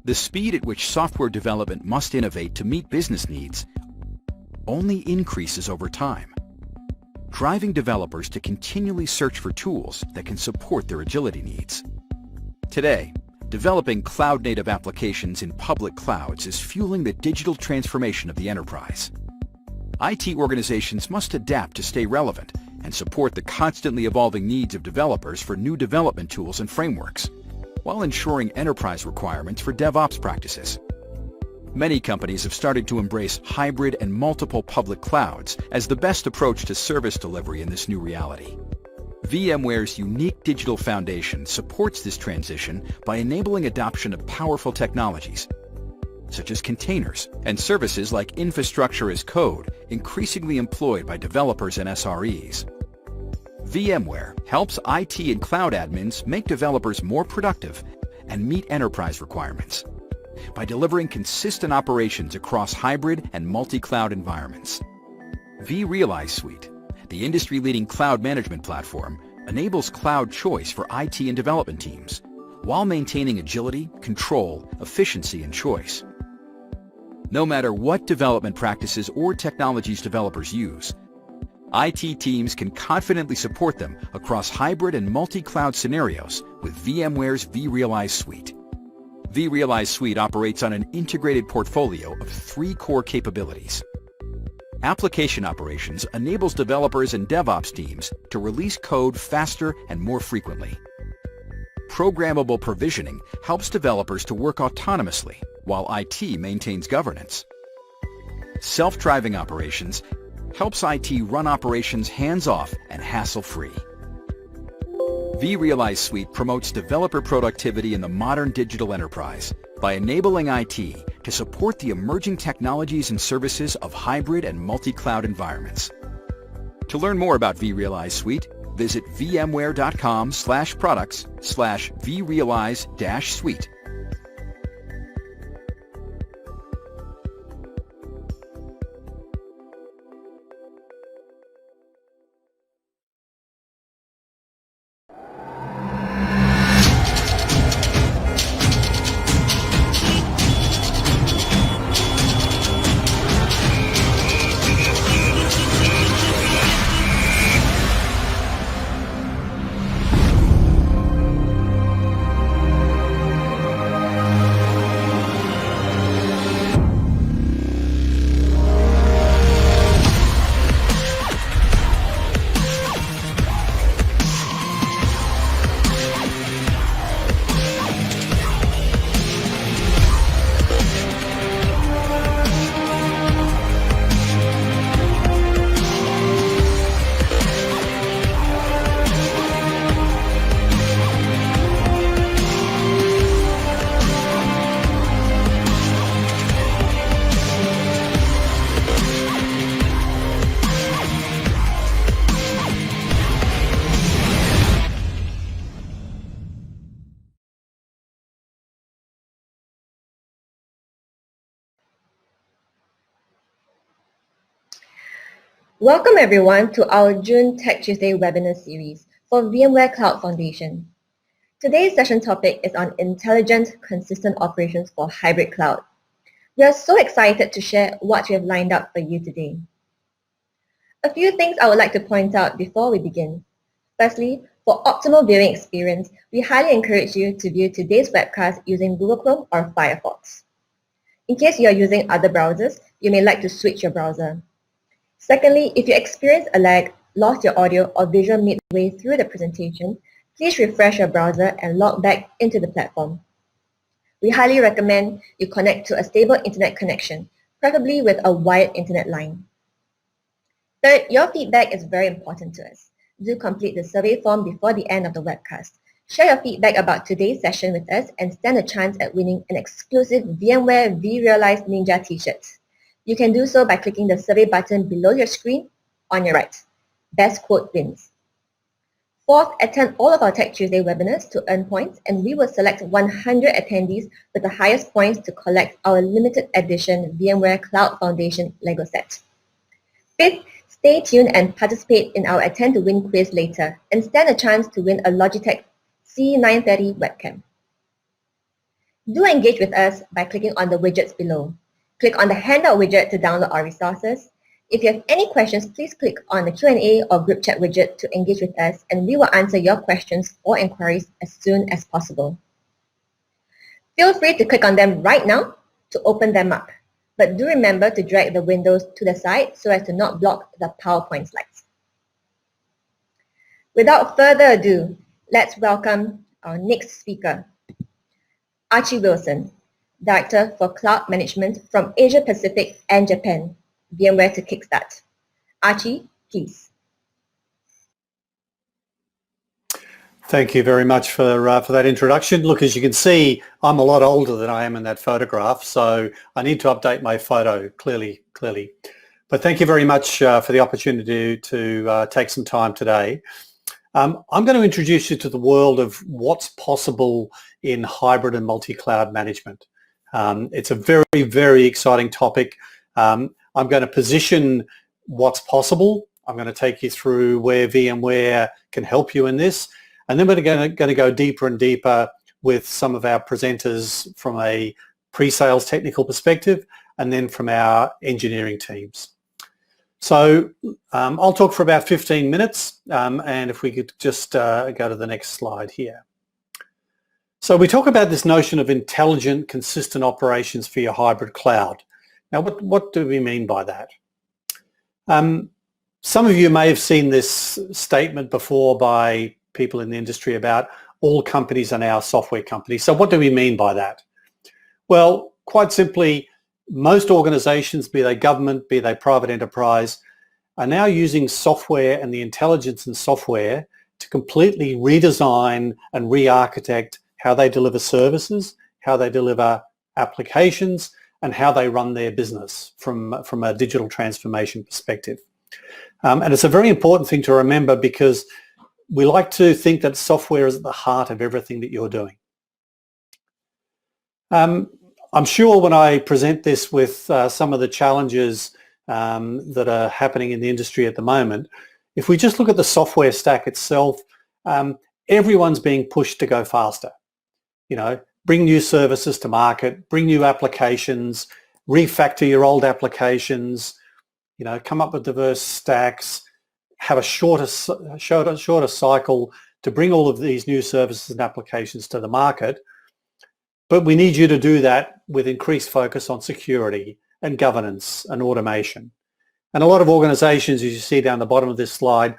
The speed at which software development must innovate to meet business needs only increases over time, driving developers to continually search for tools that can support their agility needs. Today, developing cloud-native applications in public clouds is fueling the digital transformation of the enterprise. IT organizations must adapt to stay relevant and support the constantly evolving needs of developers for new development tools and frameworks, while ensuring enterprise requirements for DevOps practices. Many companies have started to embrace hybrid and multiple public clouds as the best approach to service delivery in this new reality. VMware's unique digital foundation supports this transition by enabling adoption of powerful technologies, such as containers and services like infrastructure as code, increasingly employed by developers and SREs. VMware helps IT and cloud admins make developers more productive and meet enterprise requirements by delivering consistent operations across hybrid and multi-cloud environments. vRealize Suite, the industry-leading cloud management platform, enables cloud choice for IT and development teams, while maintaining agility, control, efficiency, and choice. No matter what development practices or technologies developers use, IT teams can confidently support them across hybrid and multi-cloud scenarios with VMware's vRealize Suite. vRealize Suite operates on an integrated portfolio of 3 core capabilities. Application operations enables developers and DevOps teams to release code faster and more frequently. Programmable provisioning helps developers to work autonomously while IT maintains governance. Self-driving operations helps IT run operations hands-off and hassle-free. vRealize Suite promotes developer productivity in the modern digital enterprise by enabling IT to support the emerging technologies and services of hybrid and multi-cloud environments. To learn more about vRealize Suite, visit vmware.com/products/vRealize-suite. Welcome everyone to our June Tech Tuesday webinar series for VMware Cloud Foundation. Today's session topic is on intelligent, consistent operations for hybrid cloud. We are so excited to share what we have lined up for you today. A few things I would like to point out before we begin. Firstly, for optimal viewing experience, we highly encourage you to view today's webcast using Google Chrome or Firefox. In case you are using other browsers, you may like to switch your browser. Secondly, if you experience a lag, lost your audio or visual midway through the presentation, please refresh your browser and log back into the platform. We highly recommend you connect to a stable internet connection, preferably with a wired internet line. Third, your feedback is very important to us. Do complete the survey form before the end of the webcast. Share your feedback about today's session with us and stand a chance at winning an exclusive VMware vRealize Ninja t-shirt. You can do so by clicking the survey button below your screen on your right. Best quote wins. Fourth, attend all of our Tech Tuesday webinars to earn points, and we will select 100 attendees with the highest points to collect our limited edition VMware Cloud Foundation Lego set. Fifth, stay tuned and participate in our Attend to Win quiz later and stand a chance to win a Logitech C930 webcam. Do engage with us by clicking on the widgets below. Click on the handout widget to download our resources. If you have any questions, please click on the Q&A or group chat widget to engage with us, and we will answer your questions or inquiries as soon as possible. Feel free to click on them right now to open them up, but do remember to drag the windows to the side so as to not block the PowerPoint slides. Without further ado, let's welcome our next speaker, Archie Wilson, Director for Cloud Management from Asia Pacific and Japan, VMware to Kickstart. Archie, please. Thank you very much for that introduction. Look, as you can see, I'm a lot older than I am in that photograph, so I need to update my photo clearly. But thank you very much for the opportunity to take some time today. I'm going to introduce you to the world of what's possible in hybrid and multi-cloud management. It's a very, very exciting topic. I'm going to position what's possible. I'm going to take you through where VMware can help you in this. And then we're going to go deeper and deeper with some of our presenters from a pre-sales technical perspective and then from our engineering teams. So I'll talk for about 15 minutes and if we could just go to the next slide here. So we talk about this notion of intelligent, consistent operations for your hybrid cloud. Now, what do we mean by that? Some of you may have seen this statement before by people in the industry about all companies are now software companies. So what do we mean by that? Well, quite simply, most organizations, be they government, be they private enterprise, are now using software and the intelligence in software to completely redesign and re-architect how they deliver services, how they deliver applications, and how they run their business from a digital transformation perspective. And it's a very important thing to remember because we like to think that software is at the heart of everything that you're doing. I'm sure when I present this with some of the challenges that are happening in the industry at the moment, if we just look at the software stack itself, everyone's being pushed to go faster. You know, bring new services to market, bring new applications, refactor your old applications, you know, come up with diverse stacks, have a shorter cycle to bring all of these new services and applications to the market. But we need you to do that with increased focus on security and governance and automation. And a lot of organizations, as you see down the bottom of this slide,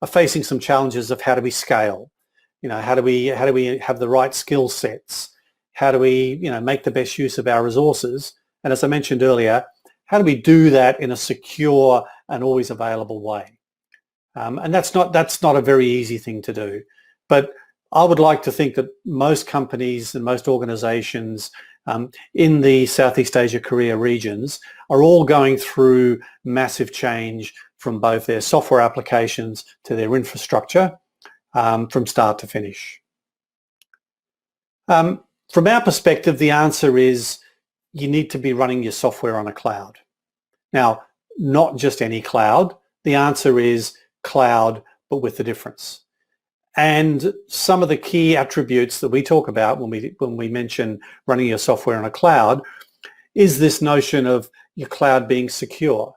are facing some challenges of how do we scale? You know, how do we have the right skill sets? How do we, you know, make the best use of our resources? And as I mentioned earlier, how do we do that in a secure and always available way? And that's not a very easy thing to do. But I would like to think that most companies and most organizations in the Southeast Asia, Korea regions are all going through massive change from both their software applications to their infrastructure from start to finish. From our perspective, the answer is you need to be running your software on a cloud. Now, not just any cloud. The answer is cloud, but with a difference. And some of the key attributes that we talk about when we mention running your software on a cloud is this notion of your cloud being secure,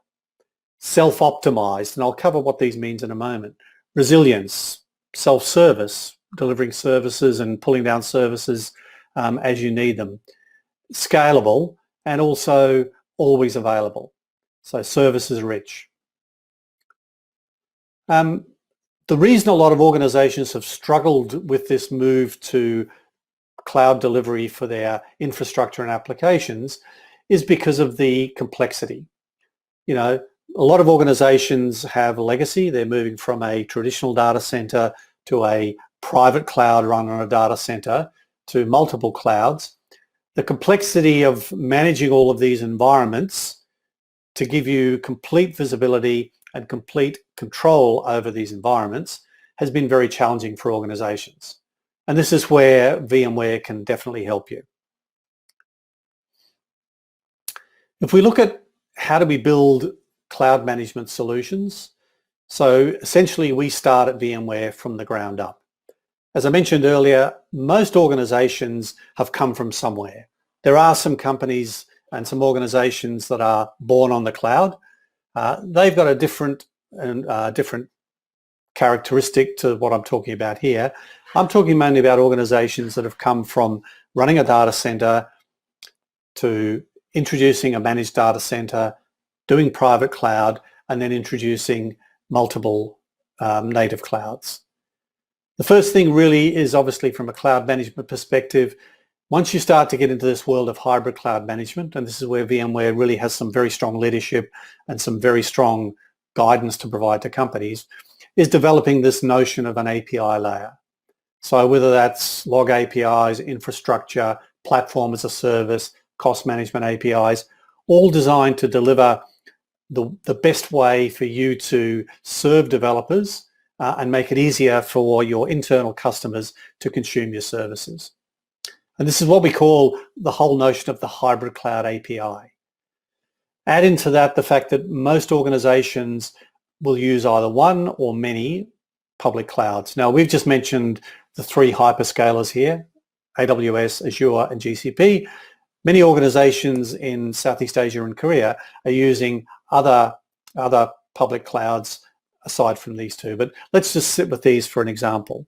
self-optimized, and I'll cover what these means in a moment, resilience, self-service, delivering services and pulling down services as you need them, scalable, and also always available. So services rich. The reason a lot of organizations have struggled with this move to cloud delivery for their infrastructure and applications is because of the complexity. You know, a lot of organizations have legacy. They're moving from a traditional data center to a private cloud run on a data center to multiple clouds. The complexity of managing all of these environments to give you complete visibility and complete control over these environments has been very challenging for organizations. And this is where VMware can definitely help you. If we look at how do we build cloud management solutions, so essentially we start at VMware from the ground up. As I mentioned earlier, most organizations have come from somewhere. There are some companies and some organizations that are born on the cloud. They've got a different characteristic to what I'm talking about here. I'm talking mainly about organizations that have come from running a data center to introducing a managed data center, doing private cloud, and then introducing multiple native clouds. The first thing really is obviously from a cloud management perspective. Once you start to get into this world of hybrid cloud management, and this is where VMware really has some very strong leadership and some very strong guidance to provide to companies, is developing this notion of an API layer. So whether that's log APIs, infrastructure, platform as a service, cost management APIs, all designed to deliver the best way for you to serve developers and make it easier for your internal customers to consume your services. And this is what we call the whole notion of the hybrid cloud API. Add into that the fact that most organizations will use either one or many public clouds. Now, we've just mentioned the three hyperscalers here, AWS, Azure, and GCP. Many organizations in Southeast Asia and Korea are using other public clouds aside from these two. But let's just sit with these for an example.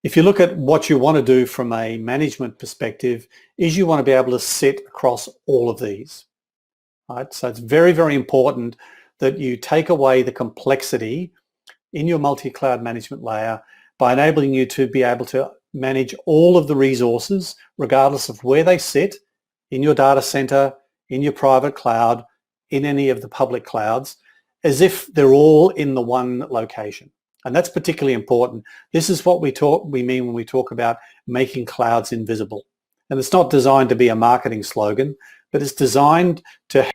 If you look at what you want to do from a management perspective, is you want to be able to sit across all of these. Right? So it's very, very important that you take away the complexity in your multi-cloud management layer by enabling you to be able to manage all of the resources, regardless of where they sit, in your data center, in your private cloud, in any of the public clouds, as if they're all in the one location. And that's particularly important. This is what we mean when we talk about making clouds invisible. And it's not designed to be a marketing slogan, but it's designed to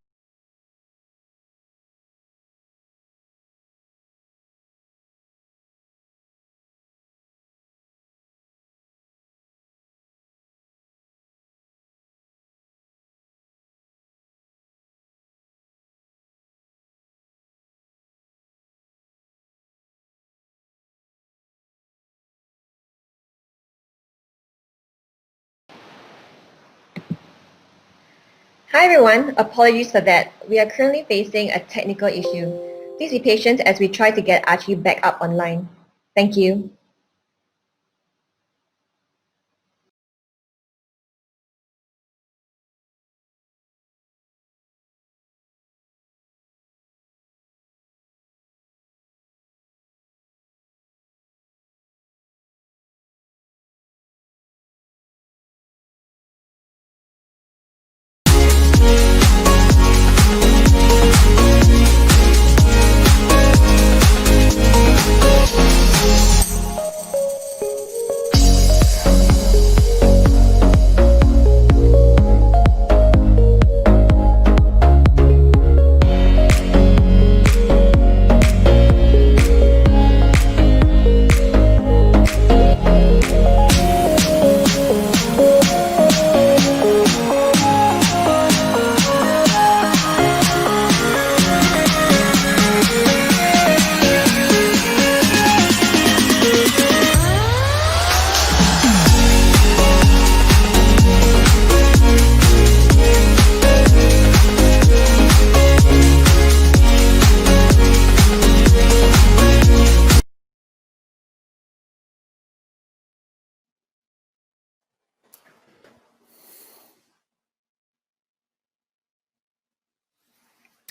Hi everyone, apologies for that. We are currently facing a technical issue. Please be patient as we try to get Archie back up online. Thank you.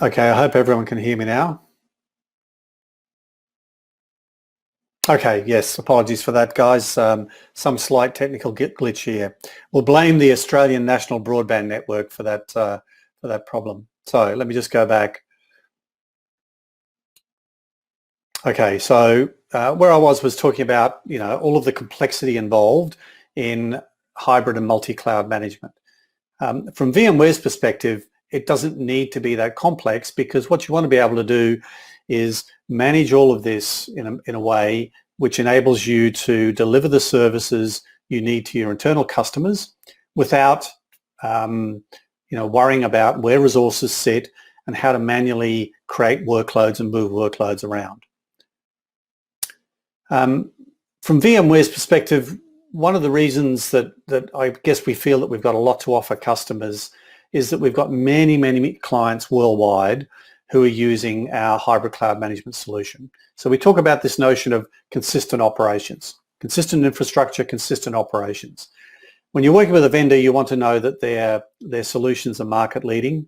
Okay, I hope everyone can hear me now. Okay, yes, apologies for that, guys. Some slight technical glitch here. We'll blame the Australian National Broadband Network for that problem. So let me just go back. Okay, so where I was talking about, all of the complexity involved in hybrid and multi-cloud management. From VMware's perspective, it doesn't need to be that complex, because what you want to be able to do is manage all of this in a way which enables you to deliver the services you need to your internal customers without worrying about where resources sit and how to manually create workloads and move workloads around. From VMware's perspective, one of the reasons that I guess we feel that we've got a lot to offer customers is that we've got many clients worldwide who are using our hybrid cloud management solution. So we talk about this notion of consistent operations, consistent infrastructure, consistent operations. When you're working with a vendor, you want to know that their solutions are market leading.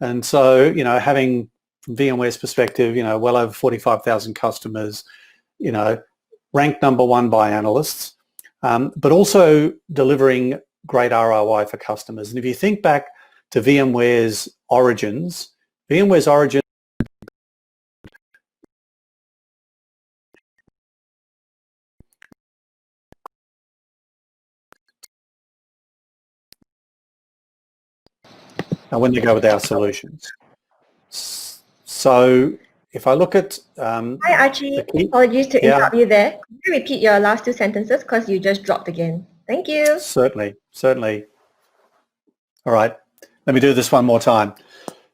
And so, having from VMware's perspective, well over 45,000 customers, ranked number one by analysts, but also delivering great ROI for customers. And if you think back to VMware's origins, when they go with our solutions. So if I look at... Hi Archie, apologies to interrupt you there. Could you repeat your last two sentences because you just dropped again? Thank you. Certainly. All right, let me do this one more time.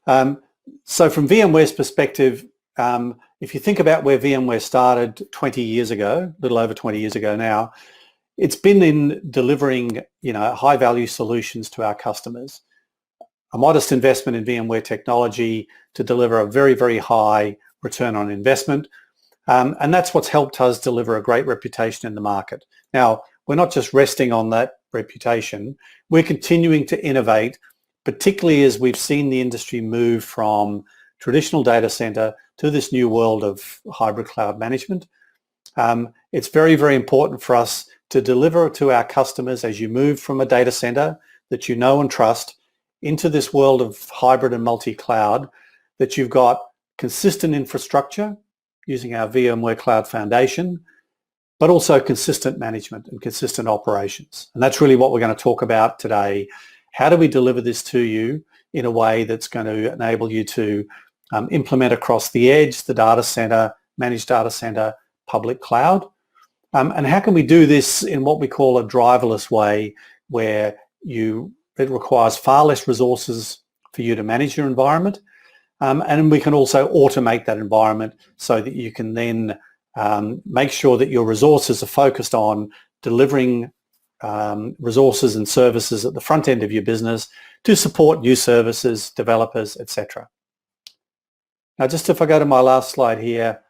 So from VMware's perspective, if you think about where VMware started 20 years ago, a little over 20 years ago now, it's been in delivering, high value solutions to our customers. A modest investment in VMware technology to deliver a very high return on investment. And that's what's helped us deliver a great reputation in the market. Now, we're not just resting on that reputation. We're continuing to innovate, particularly as we've seen the industry move from traditional data center to this new world of hybrid cloud management. It's very important for us to deliver to our customers as you move from a data center that you know and trust into this world of hybrid and multi-cloud, that you've got consistent infrastructure using our VMware Cloud Foundation, but also consistent management and consistent operations. And that's really what we're going to talk about today. How do we deliver this to you in a way that's going to enable you to implement across the edge, the data center, managed data center, public cloud? And how can we do this in what we call a driverless way, where it requires far less resources for you to manage your environment. And we can also automate that environment so that you can then make sure that your resources are focused on delivering resources and services at the front end of your business to support new services, developers, etc. Now, just if I go to my last slide here,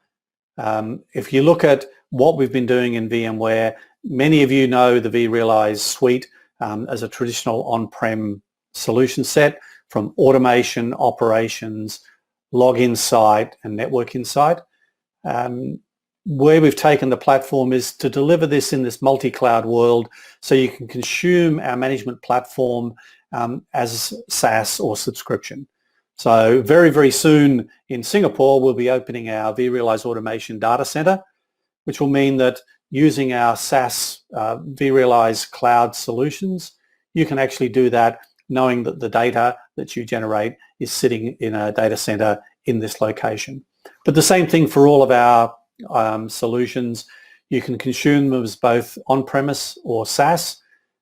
if you look at what we've been doing in VMware, many of you know the vRealize suite as a traditional on-prem solution set, from automation, operations, log insight, and network insight. Where we've taken the platform is to deliver this in this multi-cloud world, so you can consume our management platform as SaaS or subscription. So very soon in Singapore, we'll be opening our vRealize Automation Data Center, which will mean that using our SaaS vRealize cloud solutions, you can actually do that knowing that the data that you generate is sitting in a data center in this location. But the same thing for all of our solutions. You can consume them as both on-premise or SaaS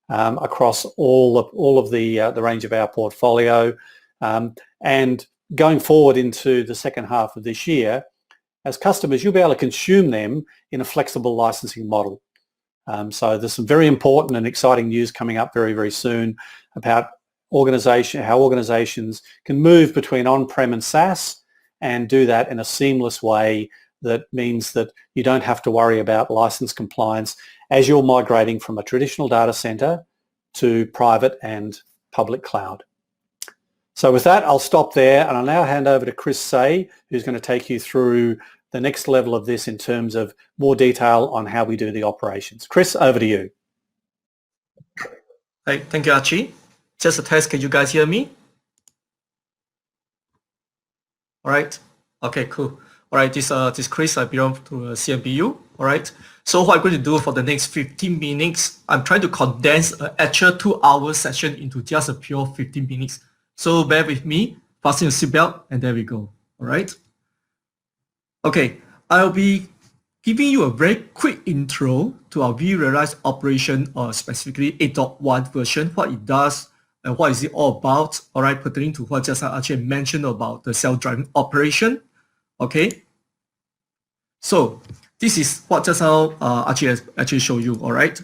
across all of the range of our portfolio. And going forward into the second half of this year, as customers, you'll be able to consume them in a flexible licensing model. So there's some very important and exciting news coming up very soon about how organizations can move between on-prem and SaaS and do that in a seamless way that means that you don't have to worry about license compliance as you're migrating from a traditional data center to private and public cloud. So with that, I'll stop there, and I'll now hand over to Chris Say, who's going to take you through the next level of this in terms of more detail on how we do the operations. Chris, over to you. Hey, thank you, Archie. Just a test, can you guys hear me? All right. Okay, cool. All right, this Chris, I belong to CMBU. All right. So what I'm going to do for the next 15 minutes, I'm trying to condense an actual 2-hour session into just a pure 15 minutes. So bear with me, fasten your seatbelt, and there we go. All right. Okay, I'll be giving you a very quick intro to our vRealize operation, or specifically 8.1 version, what it does and what is it all about. All right, pertaining to what just actually mentioned about the self-driving operation. Okay. So this is what just now Archie has actually showed you, all right?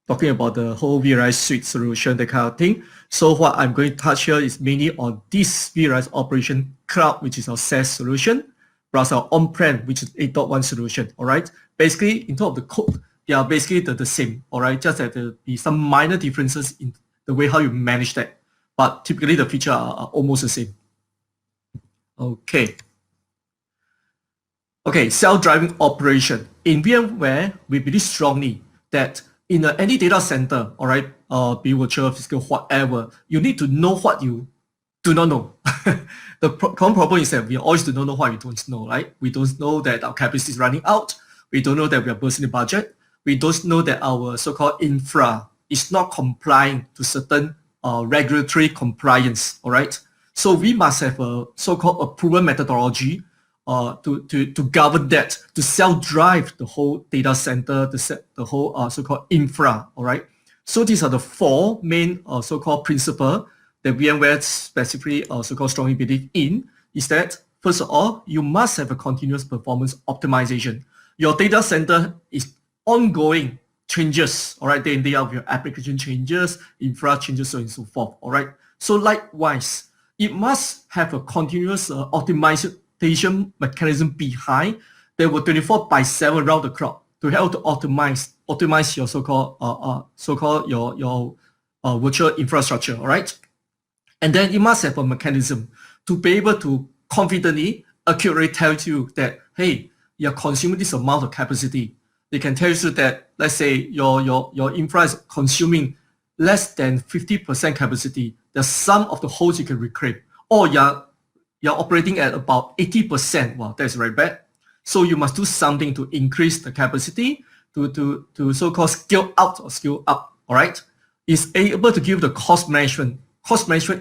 Talking about the whole vRealize suite solution, that kind of thing. So what I'm going to touch here is mainly on this vRealize Operation Cloud, which is our SaaS solution, plus our on-prem, which is 8.1 solution, all right? Basically, in terms of the code, they are basically the same, all right? Just that there will be some minor differences in the way how you manage that. But typically, the features are almost the same. Okay. Okay, self-driving operation. In VMware, we believe strongly that in any data center, all right, be virtual, physical, whatever, you need to know what you do not know. The common problem is that we always do not know what we don't know, right? We don't know that our capacity is running out. We don't know that we are bursting the budget. We don't know that our so-called infra is not complying to certain regulatory compliance, all right? So we must have a so-called a proven methodology to govern that, to self-drive the whole data center, the whole so-called infra, all right? So these are the four main so-called principles that VMware specifically so-called strongly believe in, is that, first of all, you must have a continuous performance optimization. Your data center is ongoing changes, all right, day in, day out, your application changes, infra changes, so on and so forth, all right? So likewise, it must have a continuous optimization mechanism behind that will 24/7 round the clock to help to optimize your so-called your virtual infrastructure, all right? And then it must have a mechanism to be able to confidently, accurately tell you that, hey, you're consuming this amount of capacity. They can tell you that, let's say your infra is consuming less than 50% capacity. There's some of the hosts you can reclaim, or you're operating at about 80%. Wow, that's very bad. So you must do something to increase the capacity to so-called scale out or scale up. All right, is able to give the cost management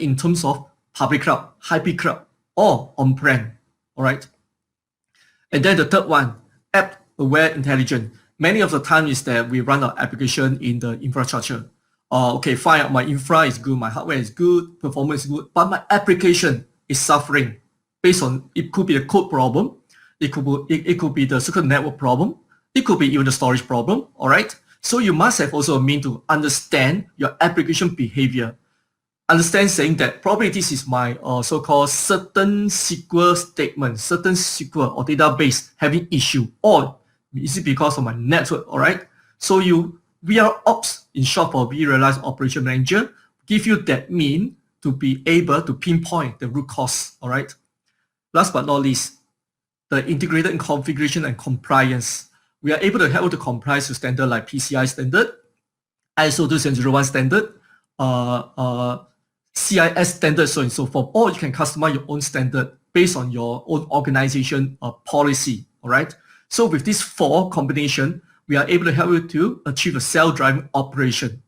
in terms of public cloud, hybrid cloud, or on-prem. All right, and then the third one, app-aware intelligence. Many of the time is that we run our application in the infrastructure. Okay, fine, my infra is good, my hardware is good, performance is good, but my application is suffering based on, it could be a code problem, it could be the so-called network problem, it could be even the storage problem, all right? So you must have also a means to understand your application behavior. Understand saying that probably this is my so-called certain SQL statement, certain SQL or database having issue, or is it because of my network, all right? So vROps, in short for vRealize Operation Manager, give you that mean to be able to pinpoint the root cause, all right? Last but not least, the integrated configuration and compliance. We are able to help to comply to standard like PCI standard, ISO 27001 standard, CIS standard, so on and so forth, or you can customize your own standard based on your own organization policy, all right? So with these four combination, we are able to help you to achieve a self-driving operation.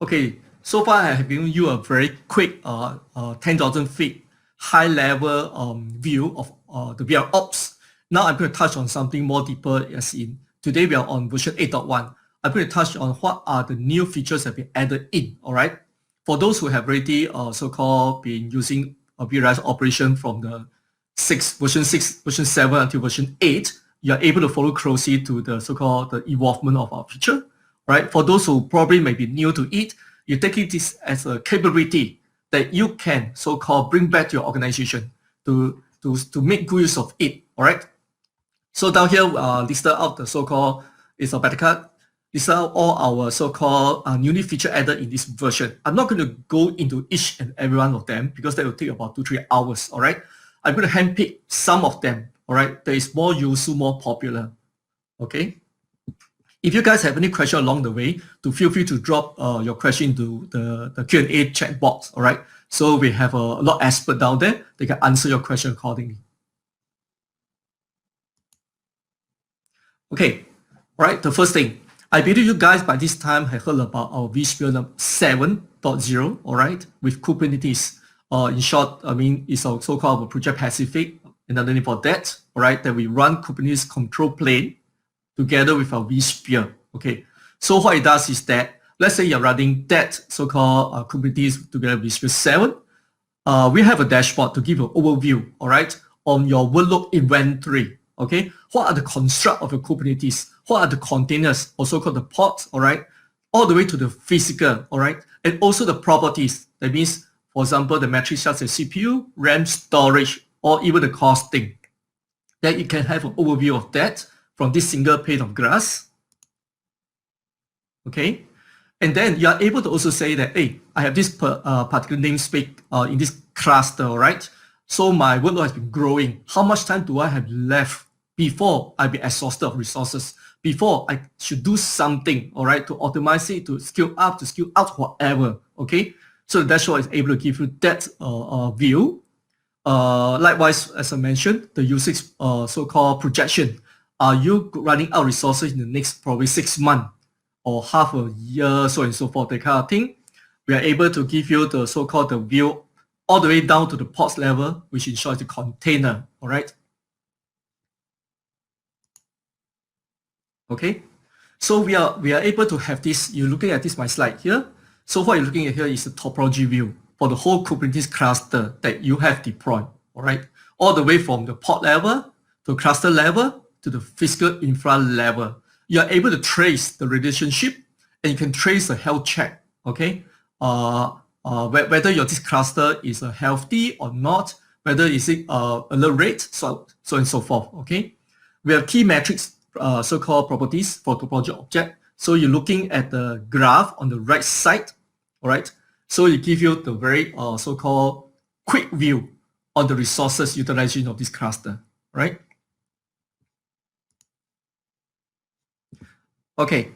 Okay, so far I have given you a very quick 10,000 feet high-level view of the vROps. Now I'm going to touch on something more deeper, as in today we are on version 8.1. I'm going to touch on what are the new features that have been added in, all right? For those who have already so-called been using a vRealize operation from the version 6, version 7 until version 8, you are able to follow closely to the so-called the evolvement of our feature, right? For those who probably may be new to it, you take this as a capability that you can so-called bring back to your organization to make good use of it, all right? So down here, listed out the so-called, it's a better card. These are all our so-called newly feature added in this version. I'm not going to go into each and every one of them because that will take about 2-3 hours, all right? I'm going to handpick some of them, all right? That is more useful, more popular, okay? If you guys have any question along the way, feel free to drop your question into the Q&A chat box, all right? So we have a lot of experts down there. They can answer your question accordingly. Okay, all right, the first thing. I believe you guys by this time have heard about our vSphere 7.0, all right, with Kubernetes. In short, I mean, it's our so-called Project Pacific, another name for that, all right, that we run Kubernetes control plane together with our vSphere, okay. So what it does is that, let's say you're running that so-called Kubernetes together with vSphere 7. We have a dashboard to give you an overview, all right, on your workload inventory. Okay, what are the construct of your Kubernetes? What are the containers, also called the pods, all right? All the way to the physical, all right? And also the properties. That means, for example, the metrics such as CPU, RAM, storage, or even the costing. Then you can have an overview of that from this single pane of glass. Okay, and then you are able to also say that, hey, I have this particular namespace in this cluster, all right? So my workload has been growing. How much time do I have left before I be exhausted of resources? Before I should do something, all right, to optimize it, to scale up, to scale out, whatever, okay? So the dashboard is able to give you that view. Likewise, as I mentioned, the usage so-called projection. Are you running out resources in the next probably 6 months or half a year, so on and so forth, that kind of thing? We are able to give you the so-called the view all the way down to the pods level, which ensures the container, all right? Okay, so we are able to have this. You're looking at this my slide here. So what you're looking at here is the topology view for the whole Kubernetes cluster that you have deployed. All right, all the way from the pod level to cluster level to the physical infra level. You are able to trace the relationship, and you can trace the health check. Okay, whether your this cluster is healthy or not, whether is it alert rate, so and so forth. Okay, we have key metrics. So-called properties for topology object. So you're looking at the graph on the right side, all right? So it gives you the very so-called quick view on the resources utilization of this cluster, right? Okay.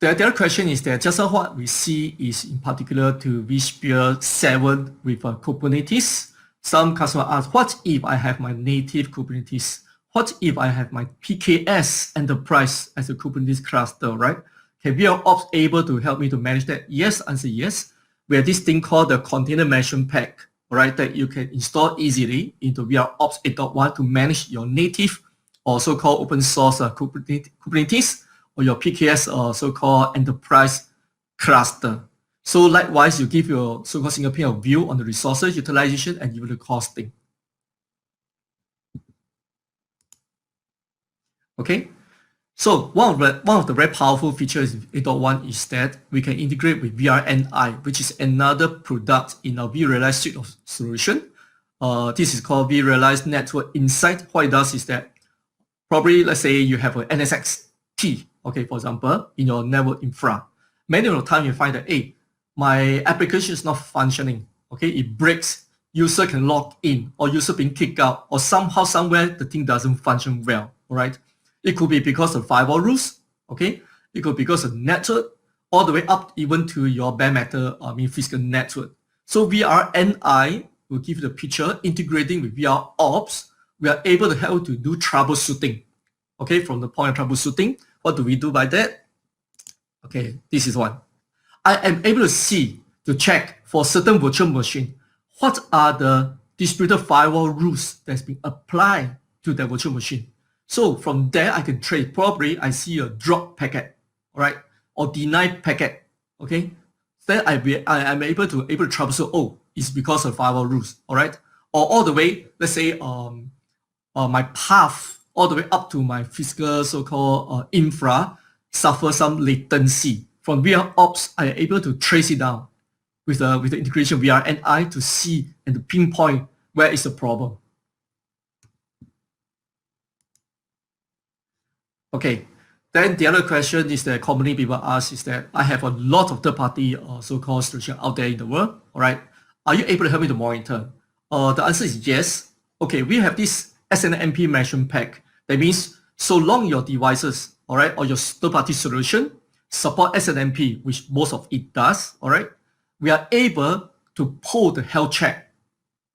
The other question is that just what we see is in particular to vSphere 7 with Kubernetes. Some customers ask, what if I have my native Kubernetes? What if I have my PKS enterprise as a Kubernetes cluster, right? Can VR Ops able to help me to manage that? Yes, answer yes. We have this thing called the container management pack, right? That you can install easily into VR Ops 8.1 to manage your native or so-called open source Kubernetes or your PKS so-called enterprise cluster. So likewise, you give your so-called single pane of view on the resources utilization and even the costing. Okay, so one of the very powerful features of 8.1 is that we can integrate with VRNI, which is another product in our vRealize suite of solution. This is called vRealize Network Insight. What it does is that probably, let's say you have an NSX key, okay, for example, in your network infra. Many of the time you find that, hey, my application is not functioning, okay, it breaks, user can log in, or user being kicked out, or somehow, somewhere, the thing doesn't function well, all right? It could be because of firewall rules, okay? It could be because of network, all the way up even to your bare metal, physical network. So VRNI will give you the picture, integrating with VR Ops. We are able to help to do troubleshooting, okay? From the point of troubleshooting, what do we do by that? Okay, this is one. I am able to see, to check for certain virtual machine, what are the distributed firewall rules that's been applied to that virtual machine. So from there, I can trade. Probably I see a drop packet, all right, or denied packet, okay? Then I'm able to troubleshoot. Oh, it's because of firewall rules, all right? Or all the way, let's say, my path all the way up to my physical so-called infra suffer some latency. From VR Ops, I am able to trace it down with the integration of VRNI to see and to pinpoint where is the problem. Okay, then the other question is that commonly people ask is that I have a lot of third-party so-called solution out there in the world, all right? Are you able to help me to monitor? The answer is yes. Okay, we have this SNMP management pack. That means so long your devices, all right, or your third-party solution support SNMP, which most of it does, all right, we are able to pull the health check.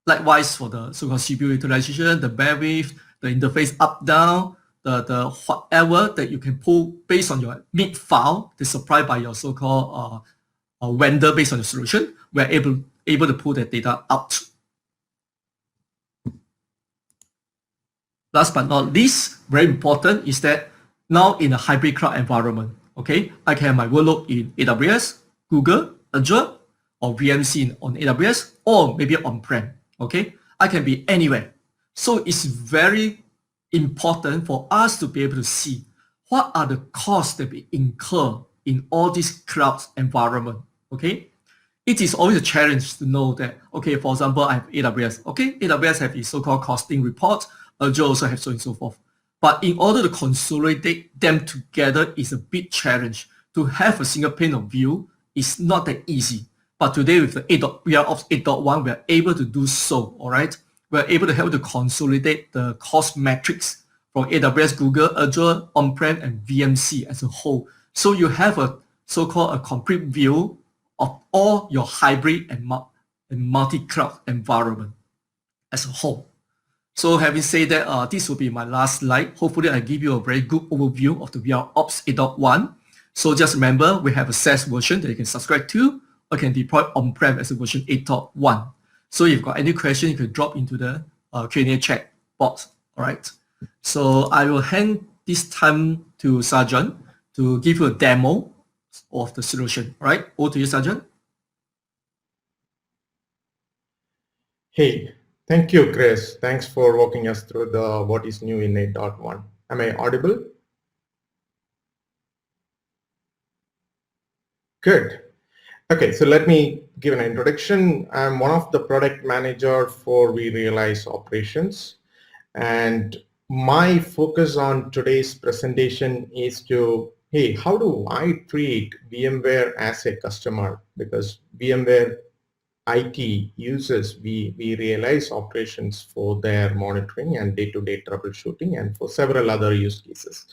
Likewise for the so-called CPU utilization, the bandwidth, the interface up, down, the whatever that you can pull based on your MIT file that's supplied by your so-called vendor based on the solution, we're able to pull that data out. Last but not least, very important is that now in a hybrid cloud environment, okay, I can have my workload in AWS, Google, Azure, or VMC on AWS, or maybe on-prem, okay? I can be anywhere. So it's very important for us to be able to see what are the costs that we incur in all these cloud environment. Okay, it is always a challenge to know that, okay, for example, I have AWS. Okay, AWS have its so-called costing report. Azure also have so and so forth. But in order to consolidate them together is a big challenge. To have a single pane of view is not that easy. But today with the vRealize 8.1, we are able to do so, all right? We are able to help to consolidate the cost metrics from AWS, Google, Azure, on-prem, and VMC as a whole. So you have a so-called a complete view of all your hybrid and multi-cloud environment as a whole. So having said that, this will be my last slide. Hopefully I give you a very good overview of the vRealize 8.1. So just remember, we have a SaaS version that you can subscribe to, or can deploy on-prem as a version 8.1. So if you've got any question, you can drop into the Q&A chat box. All right. So I will hand this time to Sarjan to give you a demo of the solution. All right. Over to you, Sarjan. Hey, thank you, Chris. Thanks for walking us through the what is new in 8.1. Am I audible? Good. Okay, so let me give an introduction. I'm one of the product manager for vRealize operations, and my focus on today's presentation is to, hey, how do I treat VMware as a customer? Because VMware IT uses vRealize operations for their monitoring and day-to-day troubleshooting and for several other use cases.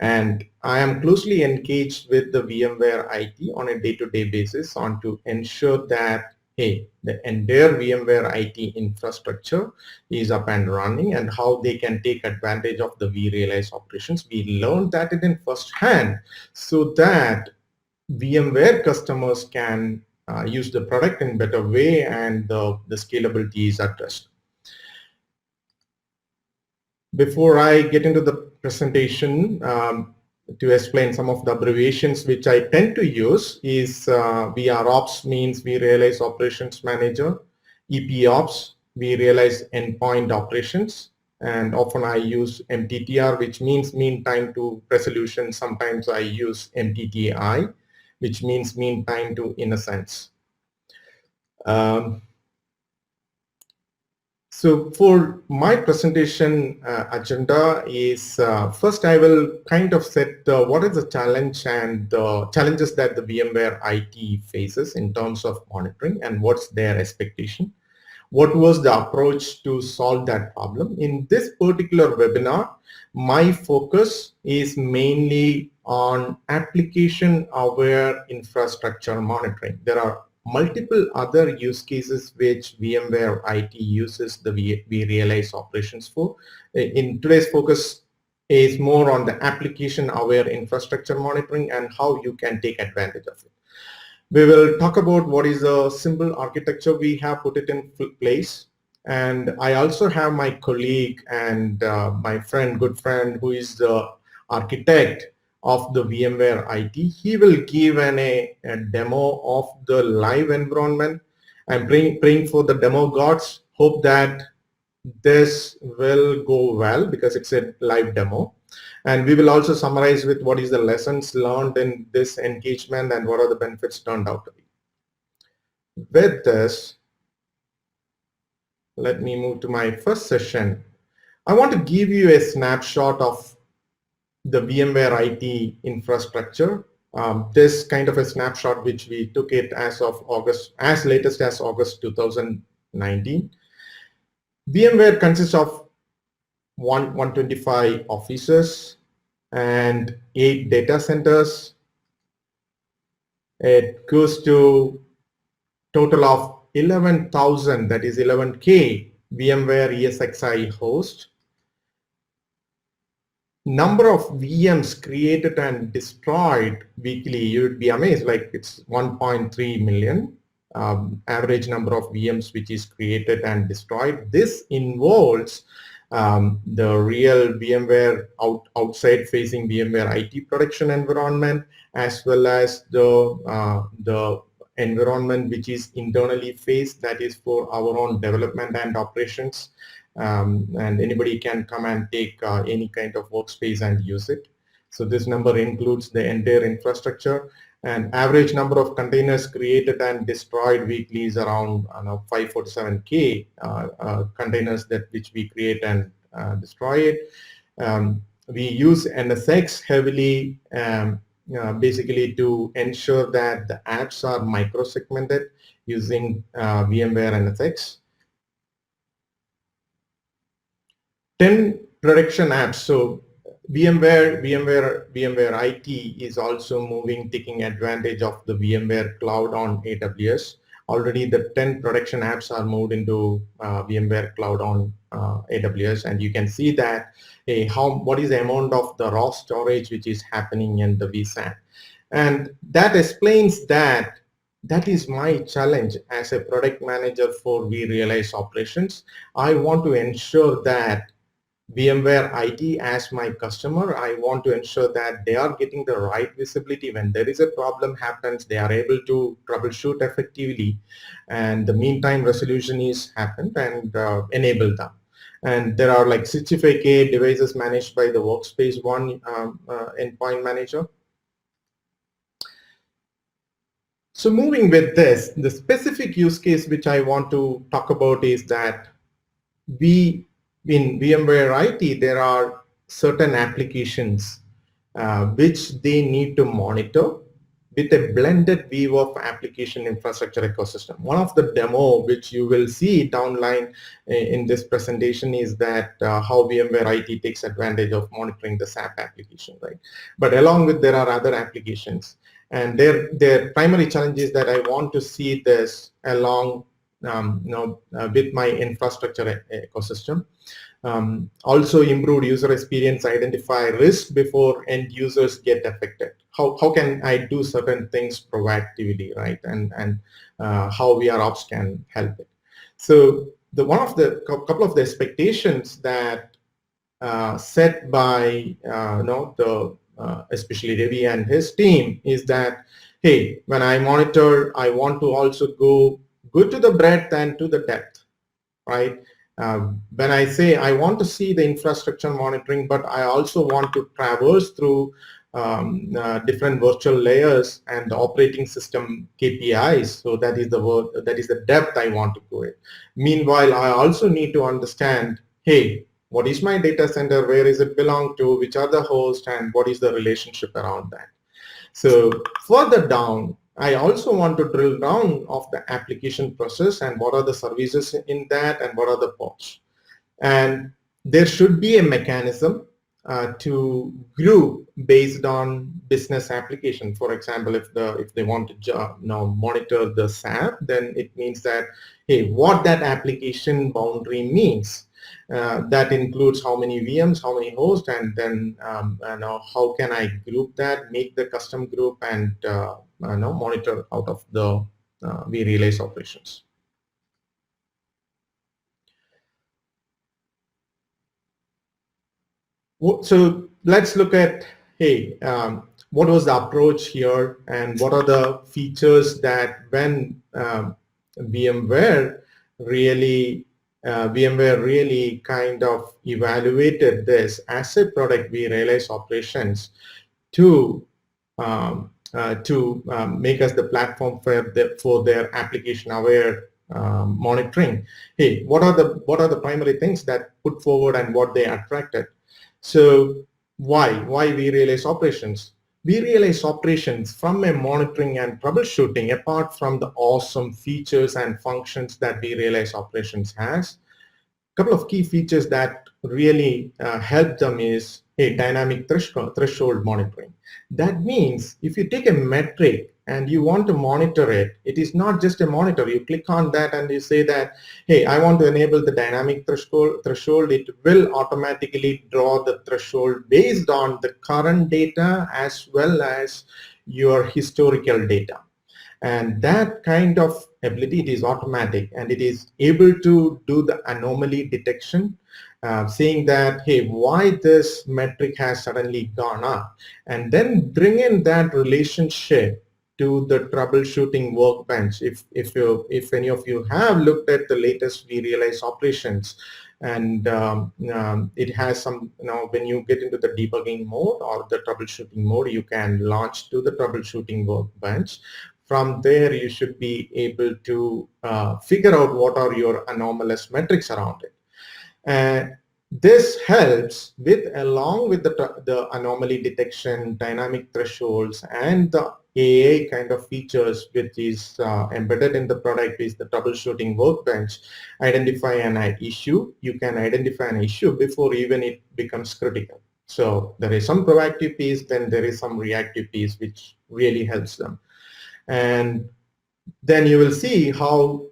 And I am closely engaged with the VMware IT on a day-to-day basis to ensure that, hey, the entire VMware IT infrastructure is up and running and how they can take advantage of the vRealize operations. We learned that in first hand so that VMware customers can use the product in a better way and the scalability is addressed. Before I get into the presentation, to explain some of the abbreviations which I tend to use is vROps means vRealize Operations Manager, EPOps, vRealize Endpoint Operations, and often I use MTTR, which means mean time to resolution. Sometimes I use MTTI, which means mean time to innocence. So for my presentation agenda is first I will kind of set what is the challenge and the challenges that the VMware IT faces in terms of monitoring and what's their expectation. What was the approach to solve that problem? In this particular webinar, my focus is mainly on application-aware infrastructure monitoring. There are multiple other use cases which VMware IT uses the vRealize operations for. In today's focus is more on the application-aware infrastructure monitoring and how you can take advantage of it. We will talk about what is a simple architecture we have put it in place. And I also have my colleague and my good friend who is the architect of the VMware IT. He will give a demo of the live environment. I'm praying for the demo gods. Hope that this will go well because it's a live demo. And we will also summarize with what is the lessons learned in this engagement and what are the benefits turned out to be. With this, let me move to my first session. I want to give you a snapshot of the VMware IT infrastructure. This kind of a snapshot which we took it as of August, as latest as August 2019. VMware consists of 125 offices and 8 data centers. It goes to total of 11,000, that is 11K VMware ESXi hosts. Number of VMs created and destroyed weekly, you would be amazed, like it's 1.3 million. Average number of VMs which is created and destroyed. This involves the real VMware outside facing VMware IT production environment, as well as the environment which is internally faced, that is for our own development and operations. and anybody can come and take any kind of workspace and use it. So this number includes the entire infrastructure, and average number of containers created and destroyed weekly is around 547K containers which we create and destroy it. We use NSX heavily, basically to ensure that the apps are micro-segmented using VMware NSX. 10 production apps. So VMware IT is also taking advantage of the VMware Cloud on AWS. Already the 10 production apps are moved into VMware Cloud on AWS, and you can see that what is the amount of the raw storage which is happening in the vSAN. And that explains that is my challenge as a product manager for vRealize operations. I want to ensure that VMware IT as my customer, I want to ensure that they are getting the right visibility. When there is a problem happens, they are able to troubleshoot effectively, and the meantime resolution is happened and enable them. And there are like 65K devices managed by the Workspace ONE endpoint manager. So moving with this, the specific use case which I want to talk about is that in VMware IT, there are certain applications which they need to monitor with a blended view of application infrastructure ecosystem. One of the demo which you will see downline in this presentation is that how VMware IT takes advantage of monitoring the SAP application, right? But along with there are other applications, and their primary challenge is that I want to see this along with my infrastructure ecosystem. Also improved user experience, identify risk before end users get affected. How can I do certain things proactively, right? And how VROps can help it. So couple of the expectations that set by especially Ravi and his team is that, hey, when I monitor, I want to also go to the breadth and to the depth, right? When I say I want to see the infrastructure monitoring, but I also want to traverse through different virtual layers and the operating system KPIs. So that is the depth I want to go in. Meanwhile, I also need to understand, hey, what is my data center? Where is it belong to? Which are the hosts? And what is the relationship around that? So further down, I also want to drill down of the application process and what are the services in that and what are the pods. And there should be a mechanism to group based on business application. For example, if they want to monitor the SAP, then it means that, hey, what that application boundary means. That includes how many VMs, how many hosts, and then how can I group that, make the custom group, and monitor out of the vRealize operations. So let's look at, hey, what was the approach here, and what are the features that when VMware really kind of evaluated this as a product, vRealize operations, to make us the platform for their application aware monitoring. Hey, what are the primary things that put forward and what they attracted? So why vRealize operations? vRealize operations, from a monitoring and troubleshooting, apart from the awesome features and functions that vRealize operations has, a couple of key features that really help them is a dynamic threshold monitoring. That means if you take a metric and you want to monitor it, it is not just a monitor. You click on that and you say that, hey, I want to enable the dynamic threshold. It will automatically draw the threshold based on the current data as well as your historical data. And that kind of ability, it is automatic, and it is able to do the anomaly detection, saying that, hey, why this metric has suddenly gone up, and then bring in that relationship to the troubleshooting workbench. If any of you have looked at the latest vRealize operations, and it has some, when you get into the debugging mode or the troubleshooting mode, you can launch to the troubleshooting workbench. From there, you should be able to figure out what are your anomalous metrics around it. And this helps along with the anomaly detection, dynamic thresholds, and the AI kind of features which is embedded in the product is the troubleshooting workbench. Identify an issue. You can identify an issue before even it becomes critical. So there is some proactive piece, then there is some reactive piece which really helps them. And then you will see how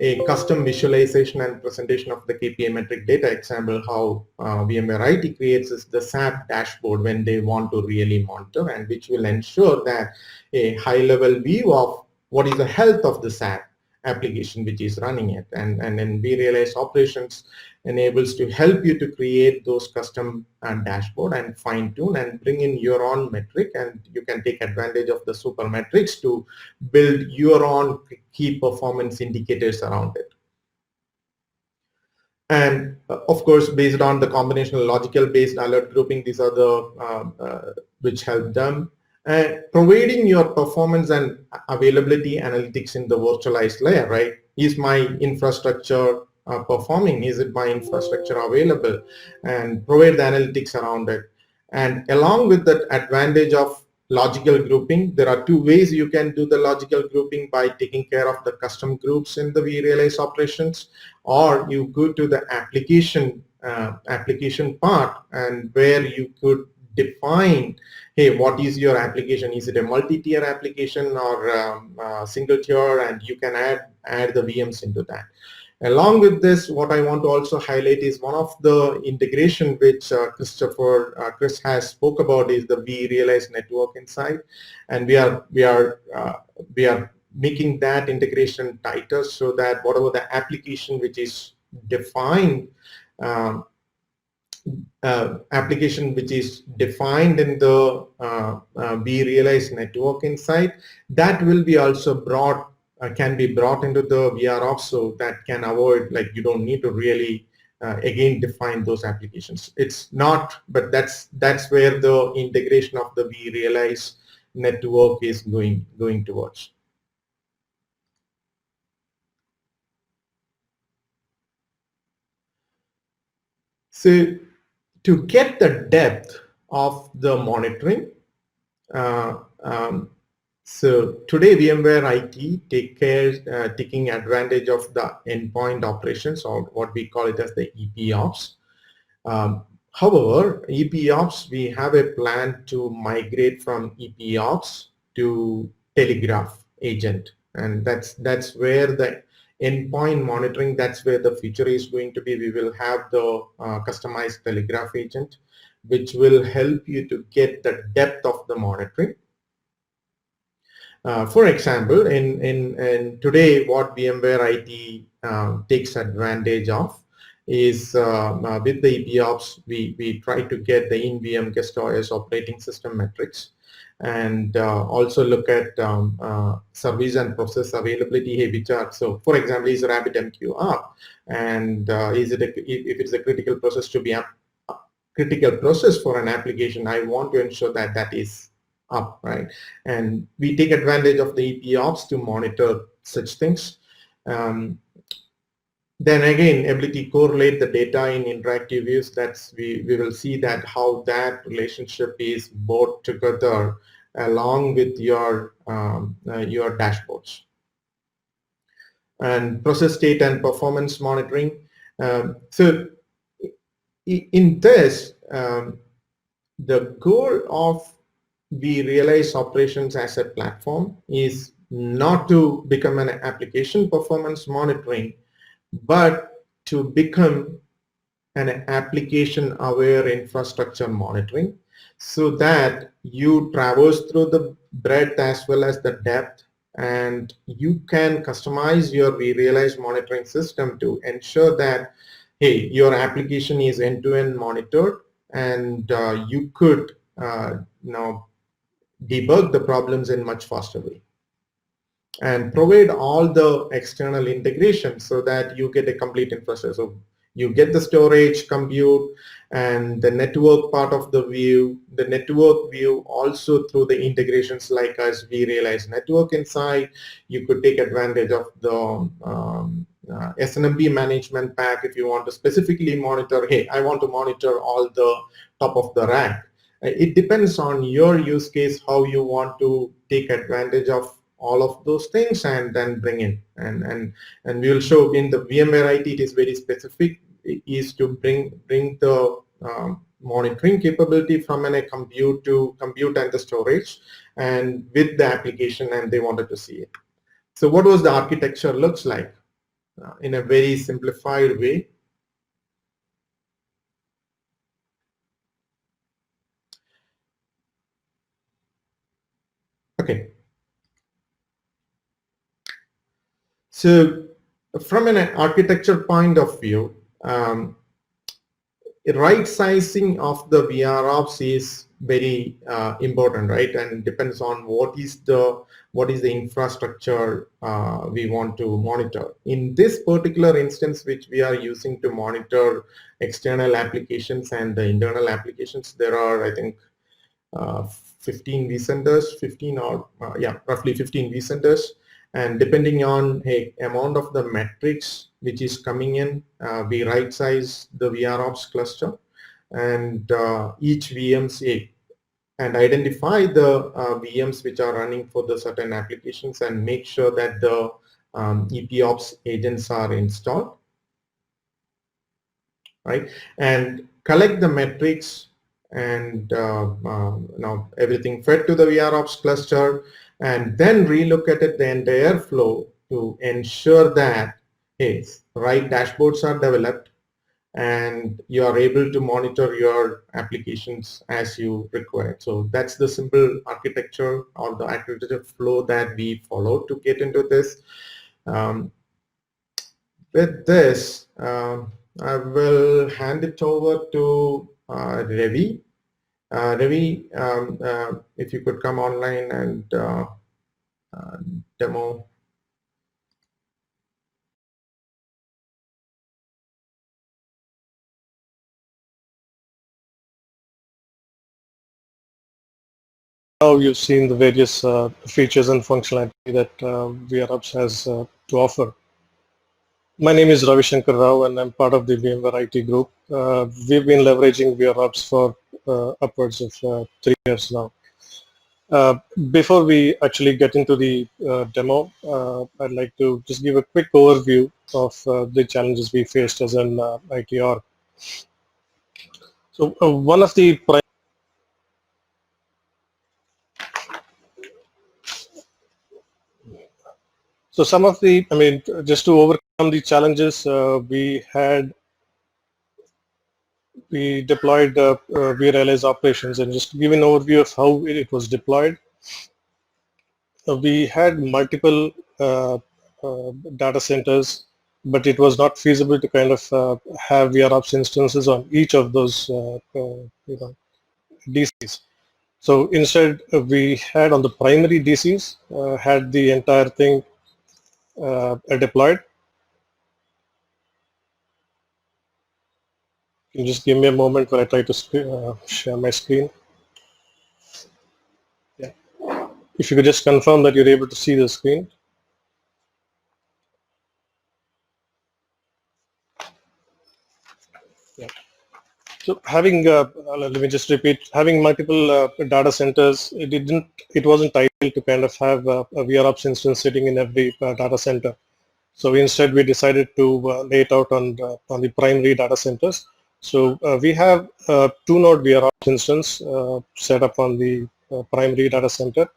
a custom visualization and presentation of the KPI metric data example, how VMware IT creates the SAP dashboard when they want to really monitor, and which will ensure that a high-level view of what is the health of the SAP application which is running it. And then vRealize operations enables to help you to create those custom dashboard and fine tune and bring in your own metric, and you can take advantage of the super metrics to build your own key performance indicators around it. And of course, based on the combinational logical based alert grouping, these are the which help them. Providing your performance and availability analytics in the virtualized layer, right? Is my infrastructure performing? Is it my infrastructure available? And provide the analytics around it. And along with that advantage of logical grouping, there are two ways you can do the logical grouping: by taking care of the custom groups in the vRealize operations, or you go to the application part, and where you could define, hey, what is your application? Is it a multi-tier application or single tier? And you can add the VMs into that. Along with this, what I want to also highlight is one of the integration which Chris has spoke about is the vRealize network insight, and we are making that integration tighter so that whatever the application which is defined in the vRealize network insight, that will be also brought can be brought into the VROps, so that can avoid, like, you don't need to really again define those applications. It's not, but that's where the integration of the vRealize network is going towards. So to get the depth of the monitoring, so today VMware IT taking advantage of the endpoint operations, or what we call it as the EP ops. However, EP ops, we have a plan to migrate from EP ops to Telegraph agent, and that's where the endpoint monitoring, that's where the future is going to be. We will have the customized Telegraph agent, which will help you to get the depth of the monitoring. For example, in today, what VMware IT takes advantage of is with the EP ops, we try to get the in-VM guest OS operating system metrics, and also look at service and process availability. Hey, which are, so for example, is RabbitMQ up, and is it if it's a critical process to be a critical process for an application, I want to ensure that that is up, right? And we take advantage of the EP ops to monitor such things. Then again, ability to correlate the data in interactive views, that's we will see that how that relationship is brought together along with your dashboards. And process state and performance monitoring. So in this, the goal of vRealize operations as a platform is not to become an application performance monitoring, but to become an application aware infrastructure monitoring, so that you traverse through the breadth as well as the depth, and you can customize your vRealize monitoring system to ensure that, hey, your application is end-to-end monitored, and you could debug the problems in much faster way, and provide all the external integration so that you get a complete infrastructure. So You get the storage, compute, and the network part of the view. The network view also through the integrations like as vRealize Network Insight. You could take advantage of the SNMP management pack if you want to specifically monitor, hey, I want to monitor all the top of the rack. It depends on your use case, how you want to take advantage of all of those things and then bring in. And we will show in the VMware IT, it is very specific, is to bring the monitoring capability from a compute to compute and the storage and with the application, and they wanted to see it. So what was the architecture looks like in a very simplified way. Okay. So from an architecture point of view, right sizing of the VROps is very important, right? And it depends on what is the infrastructure we want to monitor. In this particular instance, which we are using to monitor external applications and the internal applications, there are, I think, 15 vCenters, 15 or roughly 15 vCenters. And depending on amount of the metrics which is coming in, we right size the VROps cluster and each VMs and identify the VMs which are running for the certain applications and make sure that the EPOps agents are installed, right? And collect the metrics and now everything fed to the vRops cluster, and then relook at it, the entire flow to ensure that right dashboards are developed and you are able to monitor your applications as you require. So that's the simple architecture or the architecture flow that we follow to get into this. With this, I will hand it over to Ravi. Ravi, if you could come online and demo. Now you've seen the various features and functionality that vRops has to offer. My name is Ravi Shankar Rao and I'm part of the VMware IT group. We've been leveraging vRops for upwards of 3 years now. Before we actually get into the demo, I'd like to just give a quick overview of the challenges we faced as an IT org. So one of the So some of the, just to overcome the challenges, we deployed vRealize operations, and just to give an overview of how it was deployed. We had multiple data centers, but it was not feasible to kind of have vRops instances on each of those DCs. So instead, we had on the primary DCs, had the entire thing deployed. Can you just give me a moment while I try to share my screen? Yeah. If you could just confirm that you're able to see the screen. Yeah. So having, let me just repeat, having multiple data centers, it wasn't ideal to kind of have a vRops instance sitting in every data center. So instead, we decided to lay it out on the primary data centers. So we have 2-node vRops instance set up on the primary data center,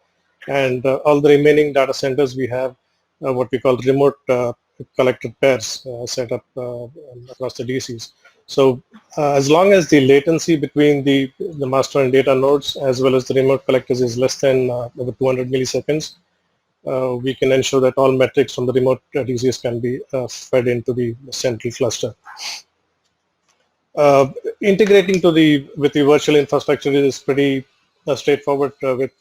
and all the remaining data centers we have what we call remote collected pairs set up across the DCs. So as long as the latency between the master and data nodes as well as the remote collectors is less than over 200 milliseconds, we can ensure that all metrics from the remote DCs can be fed into the central cluster. Integrating with the virtual infrastructure is pretty straightforward with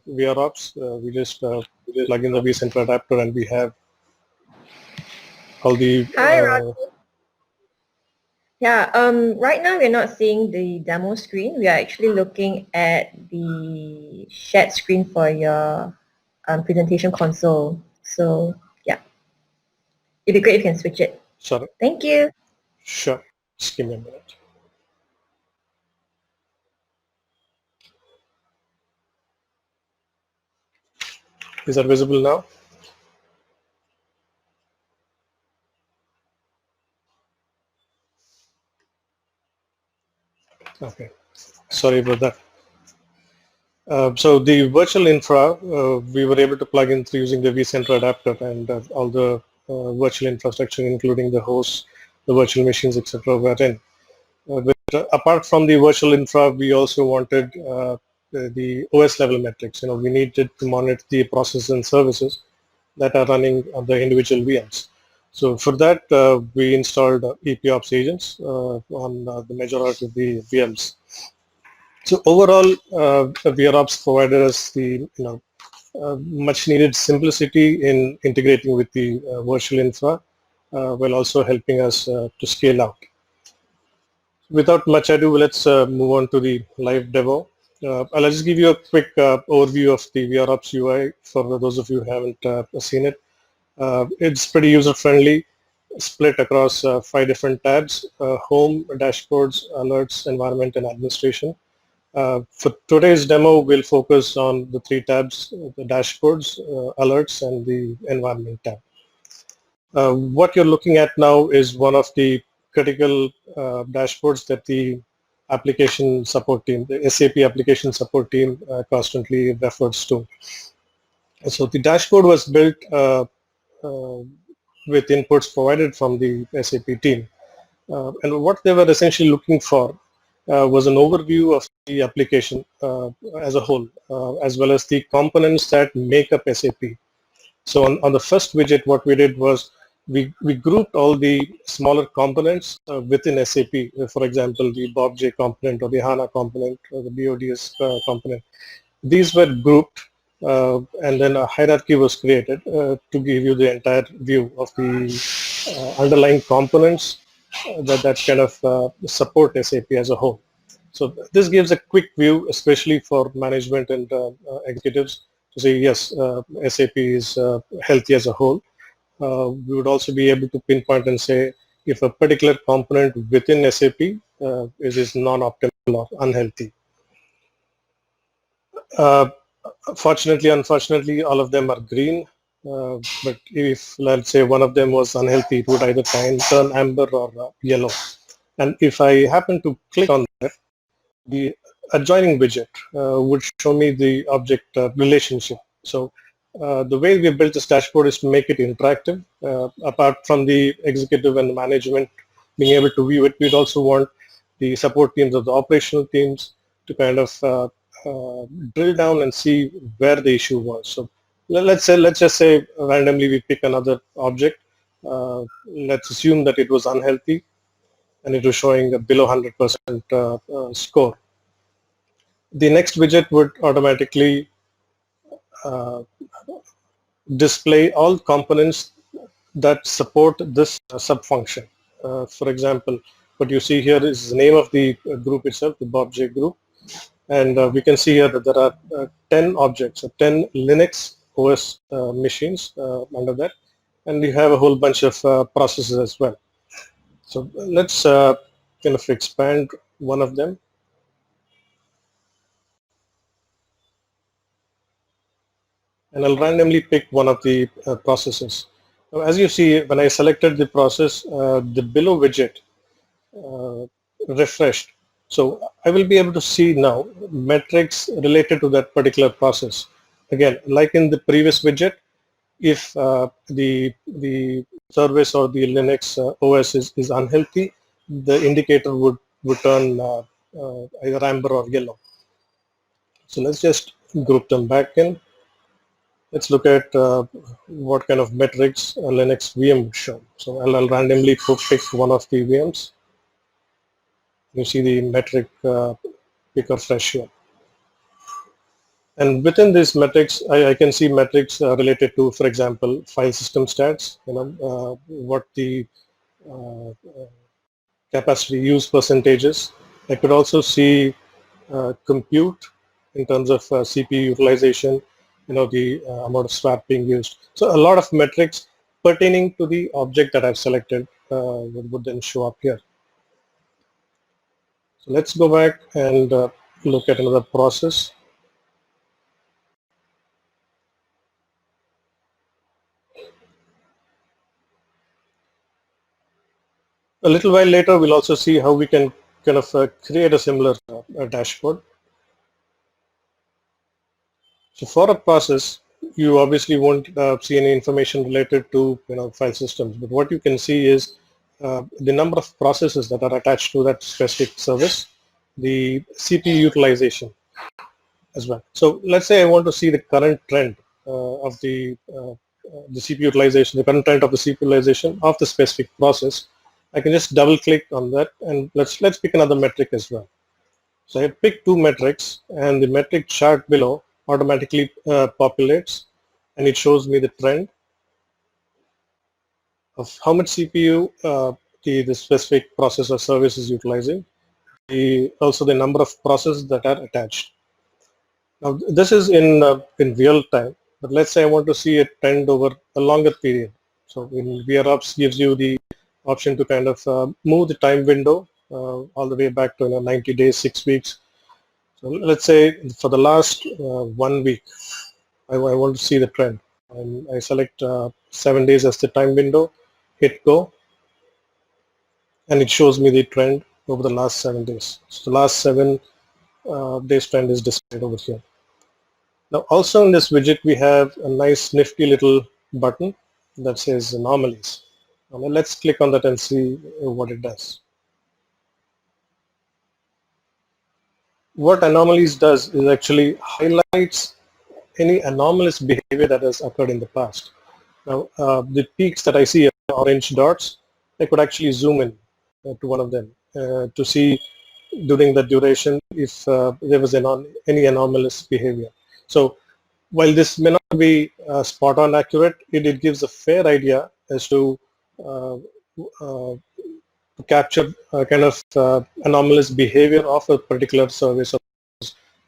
vRops. We just plug in the vCenter adapter and we have all the... Hi, Archie. Yeah, right now we're not seeing the demo screen. We are actually looking at the shared screen for your presentation console. So yeah, it'd be great if you can switch it. Sorry. Thank you. Sure. Just give me a minute. Is that visible now? Okay. Sorry about that. So the virtual infra, we were able to plug in through using the vCenter adapter, and all the virtual infrastructure, including the hosts, the virtual machines, etc., were in. Apart from the virtual infra, we also wanted the OS level metrics. We needed to monitor the processes and services that are running on the individual VMs. So for that, we installed EPOps agents on the majority of the VMs. So overall, vRealize provided us the much needed simplicity in integrating with the virtual infra, while also helping us to scale out. Without much ado, let's move on to the live demo. I'll just give you a quick overview of the vRealize UI for those of you who haven't seen it. It's pretty user-friendly, split across 5 different tabs: home, dashboards, alerts, environment, and administration. For today's demo, we'll focus on the 3 tabs: the dashboards, alerts, and the environment tab. What you're looking at now is one of the critical dashboards that the application support team, the SAP application support team, constantly refers to. So the dashboard was built with inputs provided from the SAP team. And what they were essentially looking for was an overview of the application as a whole, as well as the components that make up SAP. So on the first widget, what we did was we grouped all the smaller components within SAP. For example, the BobJ component or the HANA component or the BODS component. These were grouped, and then a hierarchy was created to give you the entire view of the underlying components that kind of support SAP as a whole. So this gives a quick view, especially for management and executives, to say, yes, SAP is healthy as a whole. We would also be able to pinpoint and say if a particular component within SAP is non-optimal or unhealthy. Fortunately, unfortunately, all of them are green. But if, let's say, one of them was unhealthy, it would either turn amber or yellow. And if I happen to click on that, the adjoining widget would show me the object relationship. So the way we built this dashboard is to make it interactive. Apart from the executive and the management being able to view it, we'd also want the support teams or the operational teams to kind of drill down and see where the issue was. So let's just say randomly we pick another object. Let's assume that it was unhealthy and it was showing a below 100% score. The next widget would automatically display all components that support this sub-function. For example, what you see here is the name of the group itself, the BobJ group. And we can see here that there are 10 objects, 10 Linux OS machines under that. And we have a whole bunch of processes as well. So let's kind of expand one of them. And I'll randomly pick one of the processes. Now, as you see, when I selected the process, the below widget refreshed. So I will be able to see now metrics related to that particular process. Again, like in the previous widget, if the service or the Linux OS is unhealthy, the indicator would turn either amber or yellow. So let's just group them back in. Let's look at what kind of metrics a Linux VM would show. So I'll randomly pick one of the VMs. You see the metric pick or fresh here. And within these metrics, I can see metrics related to, for example, file system stats, what the capacity use percentages. I could also see compute in terms of CPU utilization, the amount of swap being used. So a lot of metrics pertaining to the object that I've selected would then show up here. So let's go back and look at another process. A little while later, we'll also see how we can kind of create a similar dashboard. So for a process, you obviously won't see any information related to file systems, but what you can see is the number of processes that are attached to that specific service, the CPU utilization as well. So let's say I want to see the current trend of the CPU utilization, the current trend of the CPU utilization of the specific process. I can just double click on that, and let's pick another metric as well. So I pick two metrics, and the metric chart below automatically populates, and it shows me the trend of how much CPU the specific process or service is utilizing, also the number of processes that are attached. Now this is in real time, but let's say I want to see a trend over a longer period. So in vRealize gives you the option to kind of move the time window all the way back to 90 days, 6 weeks. So let's say for the last 1 week, I want to see the trend. And I select 7 days as the time window, hit go, and it shows me the trend over the last 7 days. So the last 7 days trend is displayed over here. Now also in this widget we have a nice nifty little button that says anomalies. Now let's click on that and see what it does. What anomalies does is actually highlights any anomalous behavior that has occurred in the past. Now the peaks that I see, orange dots, I could actually zoom in to one of them to see during the duration if there was any anomalous behavior. So while this may not be spot on accurate, it gives a fair idea as to capture kind of anomalous behavior of a particular service,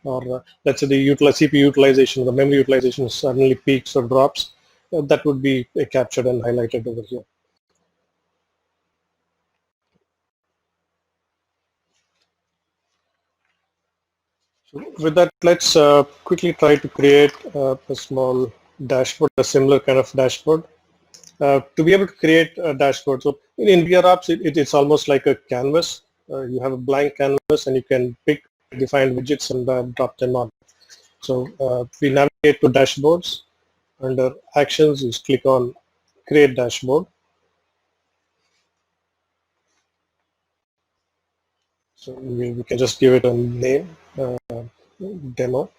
or let's say the CPU utilization, the memory utilization suddenly peaks or drops. That would be captured and highlighted over here. So with that, let's quickly try to create a small dashboard, a similar kind of dashboard. To be able to create a dashboard, so in vRealize, it's almost like a canvas. You have a blank canvas, and you can pick defined widgets and drop them on. So we navigate to dashboards. Under actions, you click on create dashboard. So we can just give it a name, demo.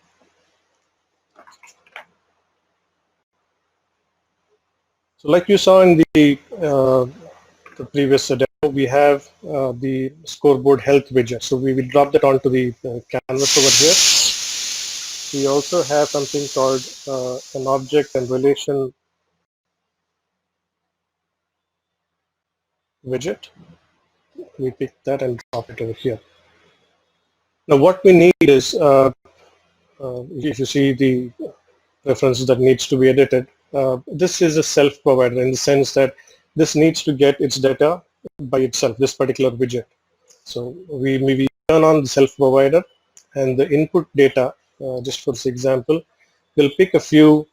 So like you saw in the previous demo, we have the scoreboard health widget. So we will drop that onto the canvas over here. We also have something called an object and relation widget. We pick that and drop it over here. Now what we need is, if you see the references that needs to be edited, this is a self-provider in the sense that this needs to get its data by itself, this particular widget. So we turn on the self-provider, and the input data, just for this example, we'll pick a few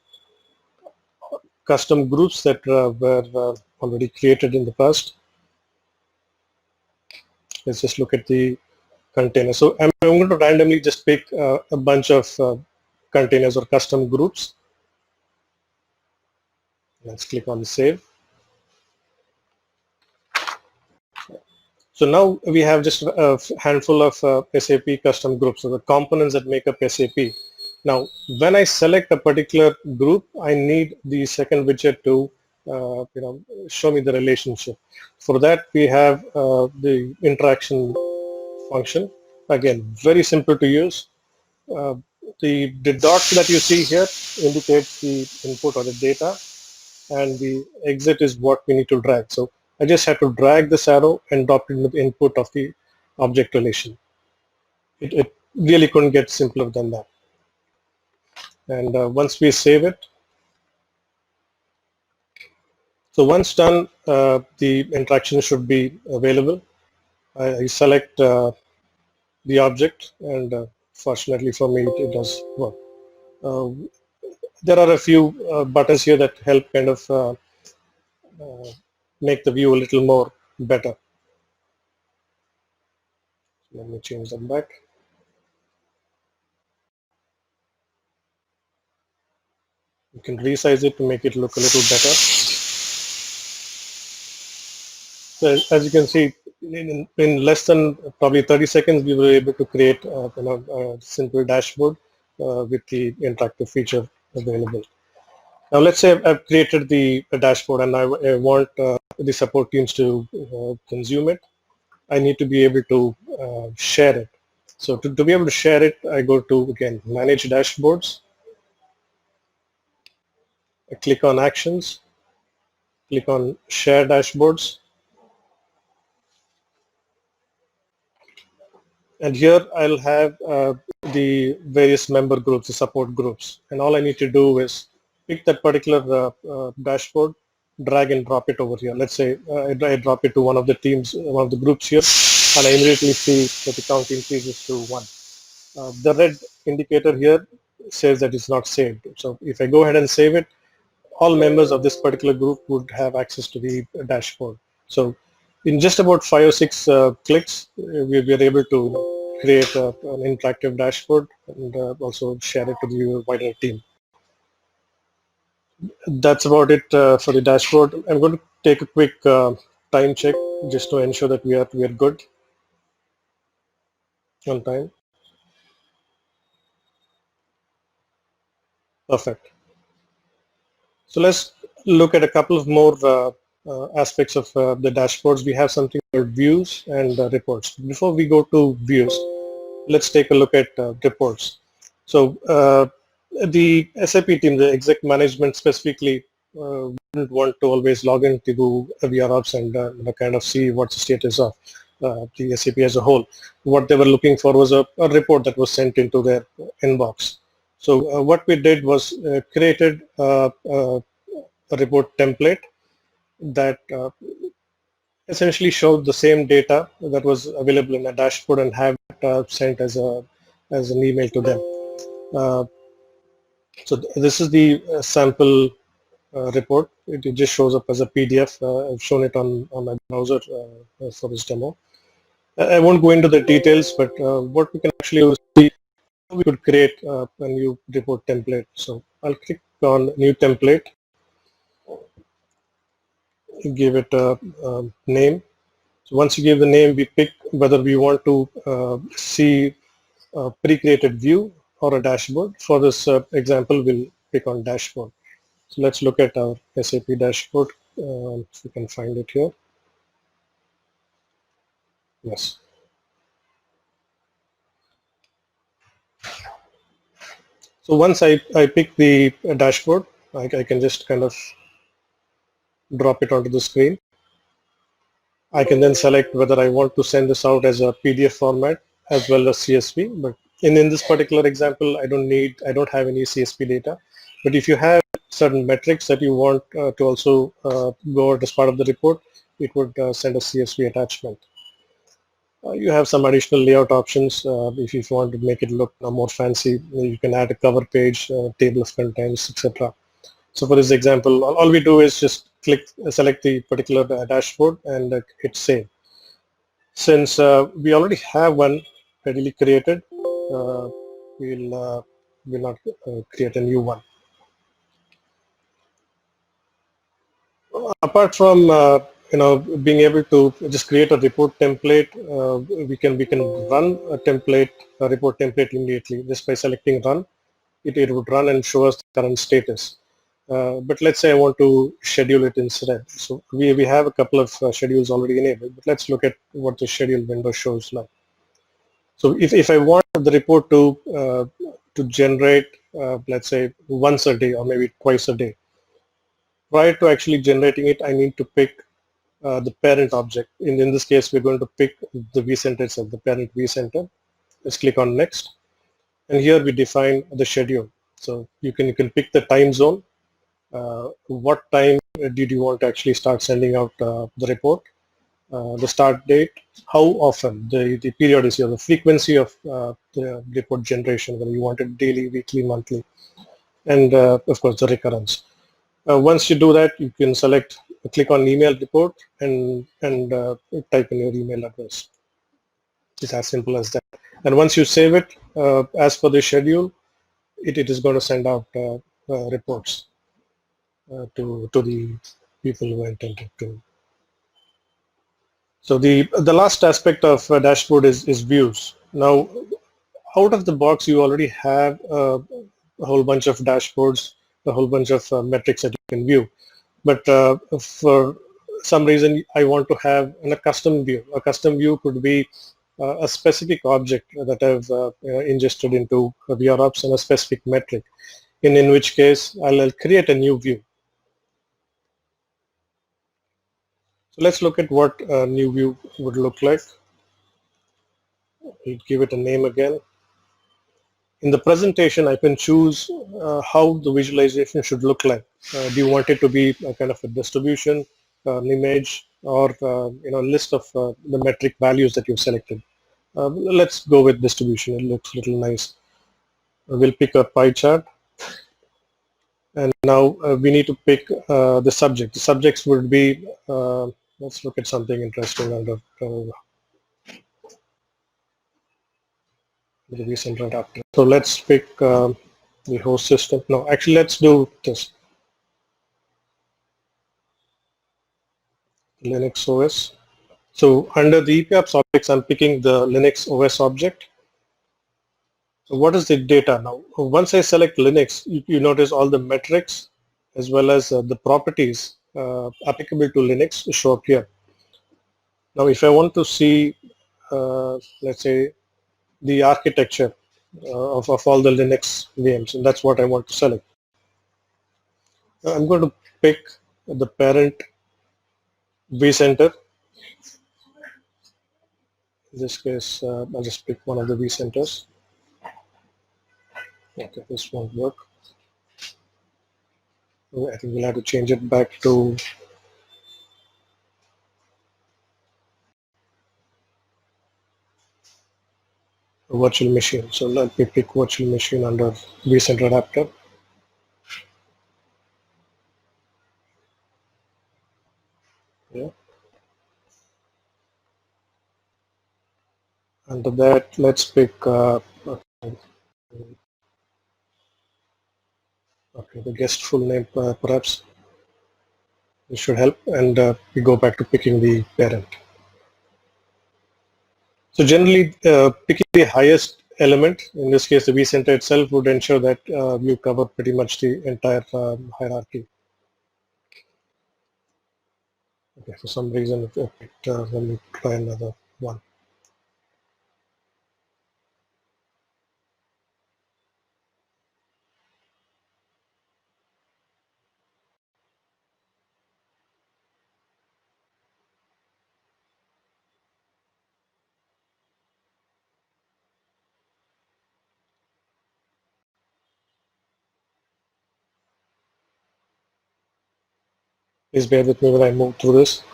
custom groups that were already created in the past. Let's just look at the container. So I'm going to randomly just pick a bunch of containers or custom groups. Let's click on save. So now we have just a handful of SAP custom groups, so the components that make up SAP. Now, when I select a particular group, I need the second widget to show me the relationship. For that, we have the interaction function. Again, very simple to use. The dots that you see here indicates the input or the data, and the exit is what we need to drag. So I just have to drag this arrow and drop it into the input of the object relation. It really couldn't get simpler than that. And once we save it, so once done, the interaction should be available. I select the object, and fortunately for me, it does work. There are a few buttons here that help kind of make the view a little more better. Let me change them back. You can resize it to make it look a little better. So as you can see, in less than probably 30 seconds, we were able to create a simple dashboard with the interactive feature available. Now let's say I've created the dashboard and I want the support teams to consume it. I need to be able to share it. So to be able to share it, I go to, again, Manage Dashboards. I click on Actions, click on Share Dashboards. And here I'll have the various member groups, the support groups. And all I need to do is pick that particular dashboard, drag and drop it over here. Let's say I drop it to one of the teams, one of the groups here, and I immediately see that the count increases to 1. The red indicator here says that it's not saved. So if I go ahead and save it, all members of this particular group would have access to the dashboard. So in just about 5 or 6 clicks, we are able to create an interactive dashboard and also share it to the wider team. That's about it for the dashboard. I'm going to take a quick time check just to ensure that we are good on time. Perfect. So let's look at a couple of more aspects of the dashboards. We have something called views and reports. Before we go to views, let's take a look at reports. So the SAP team, the exec management specifically, wouldn't want to always log into vRops and kind of see what's the status of the SAP as a whole. What they were looking for was a report that was sent into their inbox. So what we did was created a report template that essentially showed the same data that was available in a dashboard and have it sent as an email to them. So this is the sample report. It just shows up as a PDF. I've shown it on my browser for this demo. I won't go into the details, but what we can actually do is see how we could create a new report template. So I'll click on New Template, give it a name. So once you give the name, we pick whether we want to see a pre-created view or a dashboard. For this example, we'll pick on dashboard. So let's look at our SAP dashboard. If you can find it here. Yes. So once I pick the dashboard, I can just kind of drop it onto the screen. I can then select whether I want to send this out as a PDF format as well as CSV. But in this particular example, I don't have any CSV data. But if you have certain metrics that you want to also go out as part of the report, it would send a CSV attachment. You have some additional layout options. If you want to make it look more fancy, you can add a cover page, table of contents, etc. So for this example, all we do is just select the particular dashboard and hit save. Since we already have one readily created, we'll not create a new one. Apart from being able to just create a report template, we can run a report template immediately just by selecting run. It would run and show us the current status. But let's say I want to schedule it instead. So we have a couple of schedules already enabled, but let's look at what the schedule window shows like. So if I want the report to generate, let's say once a day or maybe twice a day, prior to actually generating it, I need to pick the parent object. In this case, we're going to pick the vCenter itself, the parent vCenter. Let's click on next. And here we define the schedule. So you can pick the time zone. What time did you want to actually start sending out the report? The start date, how often, the periodicity or the frequency of the report generation, whether you want it daily, weekly, monthly, and of course the recurrence. Once you do that, you can click on email report and type in your email address. It's as simple as that. And once you save it as per the schedule, it is going to send out reports to the people who intended to. So the last aspect of dashboard is views. Now, out of the box, you already have a whole bunch of dashboards, a whole bunch of metrics that you can view. But for some reason, I want to have a custom view. A custom view could be a specific object that I've ingested into vRops and a specific metric, in which case I'll create a new view. So let's look at what a new view would look like. We'll give it a name again. In the presentation, I can choose how the visualization should look like. Do you want it to be a kind of a distribution, an image, or a list of the metric values that you've selected? Let's go with distribution. It looks a little nice. We'll pick a pie chart. And now we need to pick the subject. The subjects would be, let's look at something interesting under the vCenter adapter. So let's pick the host system. No, actually, let's do this. Linux OS. So under the EPAPS objects, I'm picking the Linux OS object. So what is the data now? Once I select Linux, you notice all the metrics as well as the properties applicable to Linux show up here. Now, if I want to see, let's say, the architecture of all the Linux VMs, and that's what I want to select. I'm going to pick the parent vCenter. In this case, I'll just pick one of the vCenters. Okay, this won't work. I think we'll have to change it back to a virtual machine. So let me pick virtual machine under vCenter adapter. Yeah. Under that, let's pick okay, the guest full name perhaps. This should help, and we go back to picking the parent. So generally, picking the highest element, in this case the vCenter itself, would ensure that you cover pretty much the entire hierarchy. Okay, for some reason it picked, let me try another one. Please bear with me when I move through this.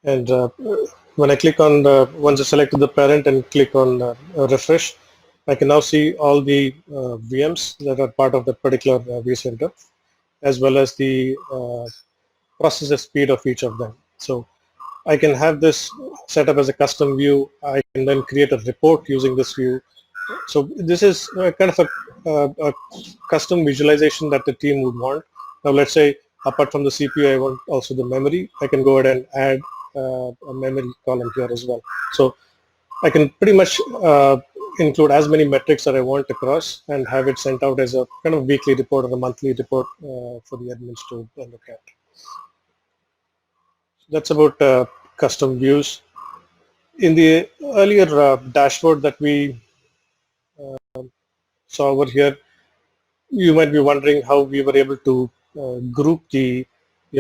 And when I click on once I select the parent and click on refresh, I can now see all the VMs that are part of that particular vCenter, as well as the processor speed of each of them. So I can have this set up as a custom view. I can then create a report using this view. So this is kind of a custom visualization that the team would want. Now let's say apart from the CPU, I want also the memory. I can go ahead and add a memory column here as well. So I can pretty much include as many metrics that I want across and have it sent out as a kind of weekly report or a monthly report for the admins to look at. That's about custom views. In the earlier dashboard that we saw over here, you might be wondering how we were able to group the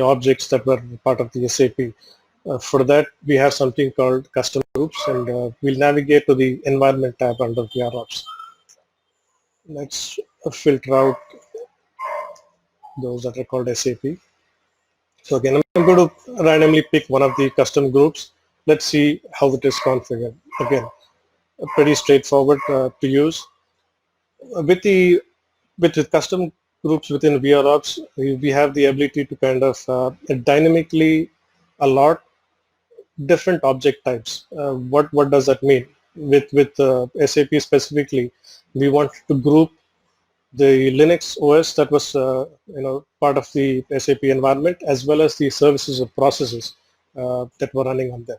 objects that were part of the SAP. For that, we have something called custom groups, and we'll navigate to the environment tab under vRealize. Let's filter out those that are called SAP. So again, I'm going to randomly pick one of the custom groups. Let's see how it is configured. Again, pretty straightforward to use. With the custom groups within vRops, we have the ability to kind of dynamically allot different object types. What does that mean? With SAP specifically, we want to group the Linux OS that was part of the SAP environment, as well as the services or processes that were running on them.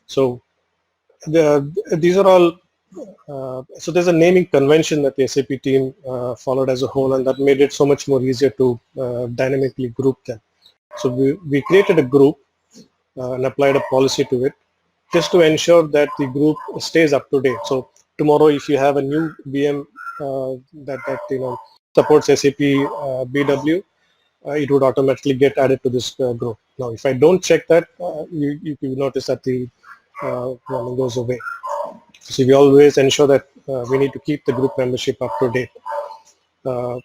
So these are all. So there's a naming convention that the SAP team followed as a whole, and that made it so much more easier to dynamically group them. So we created a group and applied a policy to it, just to ensure that the group stays up to date. So tomorrow, if you have a new VM that supports SAP BW, it would automatically get added to this group. Now, if I don't check that, you notice that the warning goes away. So we always ensure that we need to keep the group membership up to date. And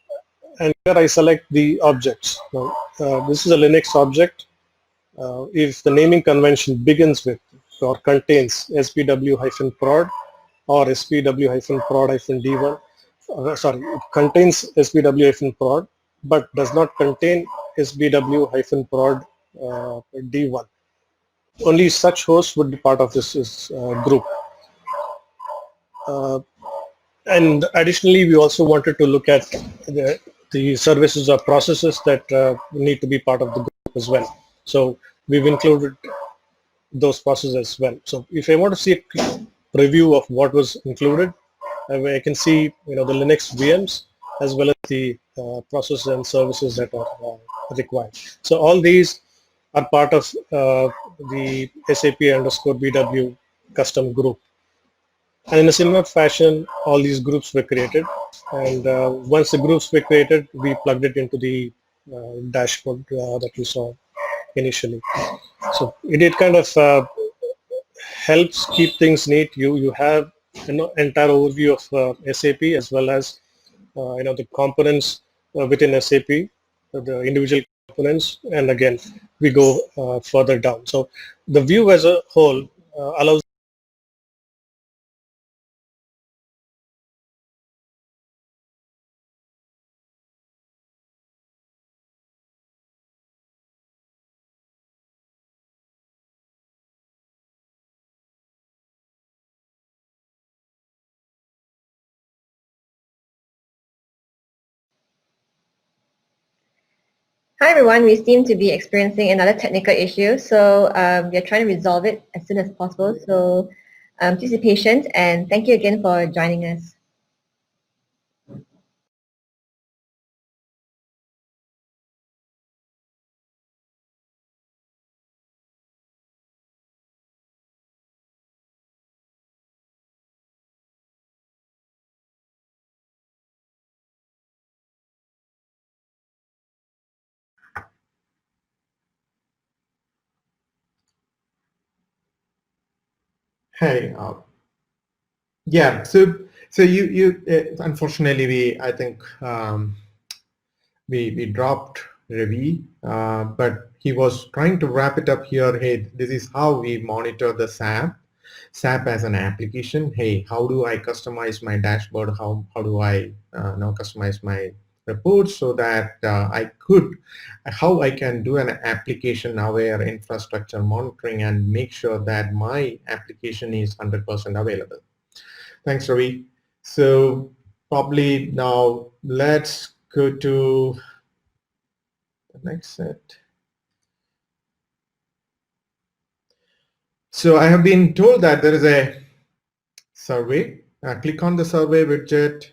here I select the objects. Now, this is a Linux object. If the naming convention begins with or contains spw-prod or spw-prod-d1, it contains spw-prod but does not contain spw-prod d1. Only such hosts would be part of this group. And additionally, we also wanted to look at the services or processes that need to be part of the group as well. So we've included those processes as well. So if I want to see a preview of what was included, I can see the Linux VMs as well as the processes and services that are required. So all these are part of the SAP_BW custom group. And in a similar fashion, all these groups were created. And once the groups were created, we plugged it into the dashboard that you saw initially. So it kind of helps keep things neat. You have an entire overview of SAP as well as the components within SAP, the individual components, and again we go further down. So the view as a whole allows Hi everyone, we seem to be experiencing another technical issue, so we are trying to resolve it as soon as possible. So please be patient, and thank you again for joining us. Hey, yeah. So you unfortunately I think we dropped Ravi, but he was trying to wrap it up here. Hey, this is how we monitor the SAP as an application. Hey, how do I customize my dashboard? How do I now customize my reports so that how I can do an application aware infrastructure monitoring and make sure that my application is 100% available. Thanks, Ravi. So probably now let's go to the next set. So I have been told that there is a survey click on the survey widget,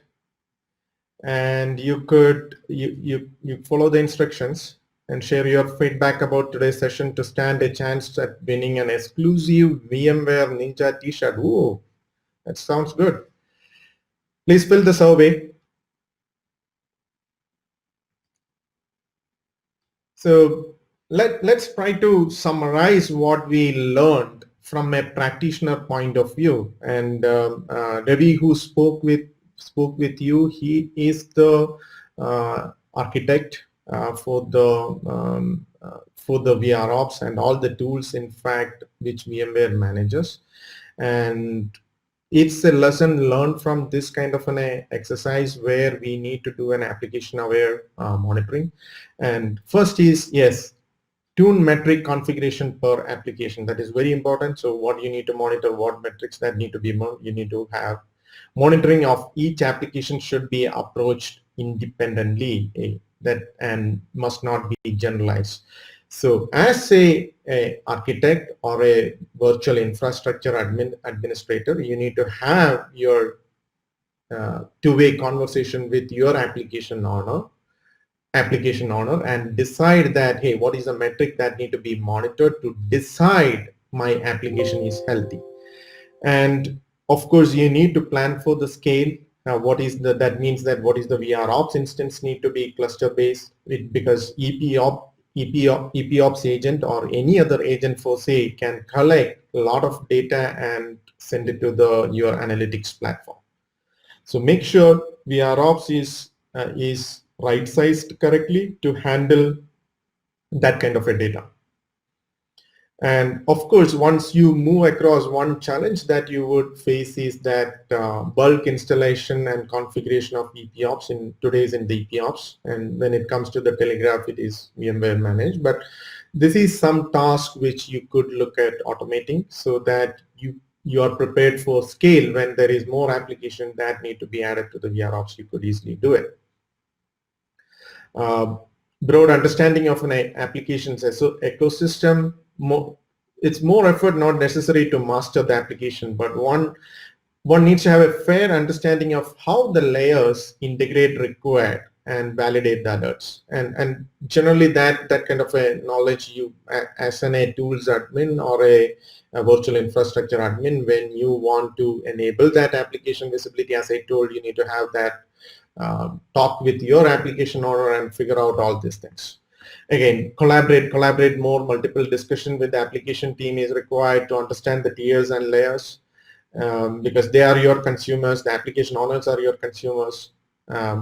and you could you follow the instructions and share your feedback about today's session to stand a chance at winning an exclusive VMware Ninja t-shirt. Ooh, that sounds good. Please fill the survey. So let's try to summarize what we learned from a practitioner point of view. And Ravi, who spoke with you, he is the architect for the vRops and all the tools, in fact, which VMware manages. And it's a lesson learned from this kind of an exercise where we need to do an application aware monitoring. And first is, yes, tune metric configuration per application. That is very important. So what you need to monitor, what metrics that need to be, you need to have. Monitoring of each application should be approached independently, and must not be generalized. So as a architect or a virtual infrastructure administrator, you need to have your two-way conversation with your application owner and decide that, hey, what is the metric that need to be monitored to decide my application is healthy. And of course, you need to plan for the scale. That means that what is the vRops instance need to be cluster based, because EPOps agent or any other agent for say can collect a lot of data and send it to your analytics platform. So make sure vRops is right sized correctly to handle that kind of a data. And of course, once you move across, one challenge that you would face is that bulk installation and configuration of EPOps in the EPOps. And when it comes to the Telegraph, it is VMware managed. But this is some task which you could look at automating so that you are prepared for scale. When there is more application that need to be added to the vRops, you could easily do it. Broad understanding of an application's ecosystem. It's more effort not necessary to master the application, but one needs to have a fair understanding of how the layers integrate required and validate the alerts. And generally that kind of a knowledge you as a tools admin or a virtual infrastructure admin, when you want to enable that application visibility, as I told, you need to have that talk with your application owner and figure out all these things. Again, collaborate more. Multiple discussion with the application team is required to understand the tiers and layers, because they are your consumers. The application owners are your consumers.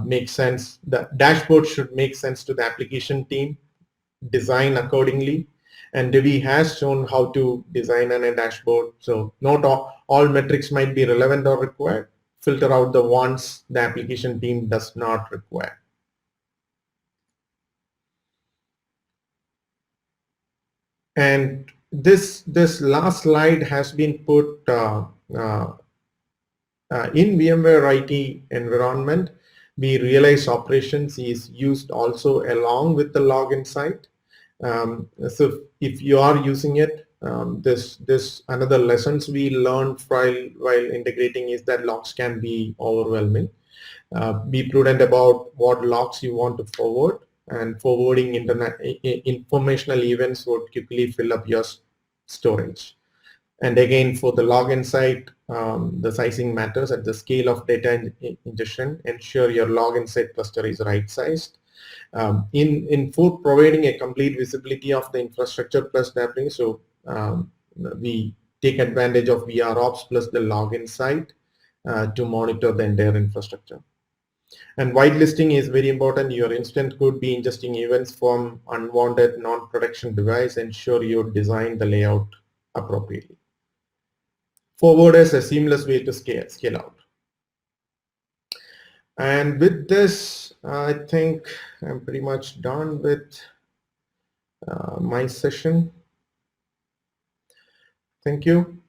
Makes sense. The dashboard should make sense to the application team. Design accordingly. And Devi has shown how to design a dashboard. So not all metrics might be relevant or required. Filter out the ones the application team does not require. And this last slide has been put in VMware IT environment. vRealize operations is used also along with the log insight. So if you are using it, this another lessons we learned while integrating is that logs can be overwhelming. Be prudent about what logs you want to forward, and forwarding informational events would quickly fill up your storage. And again, for the log insight, the sizing matters. At the scale of data ingestion, ensure your log insight cluster is right sized. For providing a complete visibility of the infrastructure plus mapping, so we take advantage of vRops plus the log insight to monitor the entire infrastructure. And whitelisting is very important. Your instance could be ingesting events from unwanted non-production device. Ensure you design the layout appropriately. Forward is a seamless way to scale out. And with this, I think I'm pretty much done with my session. Thank you.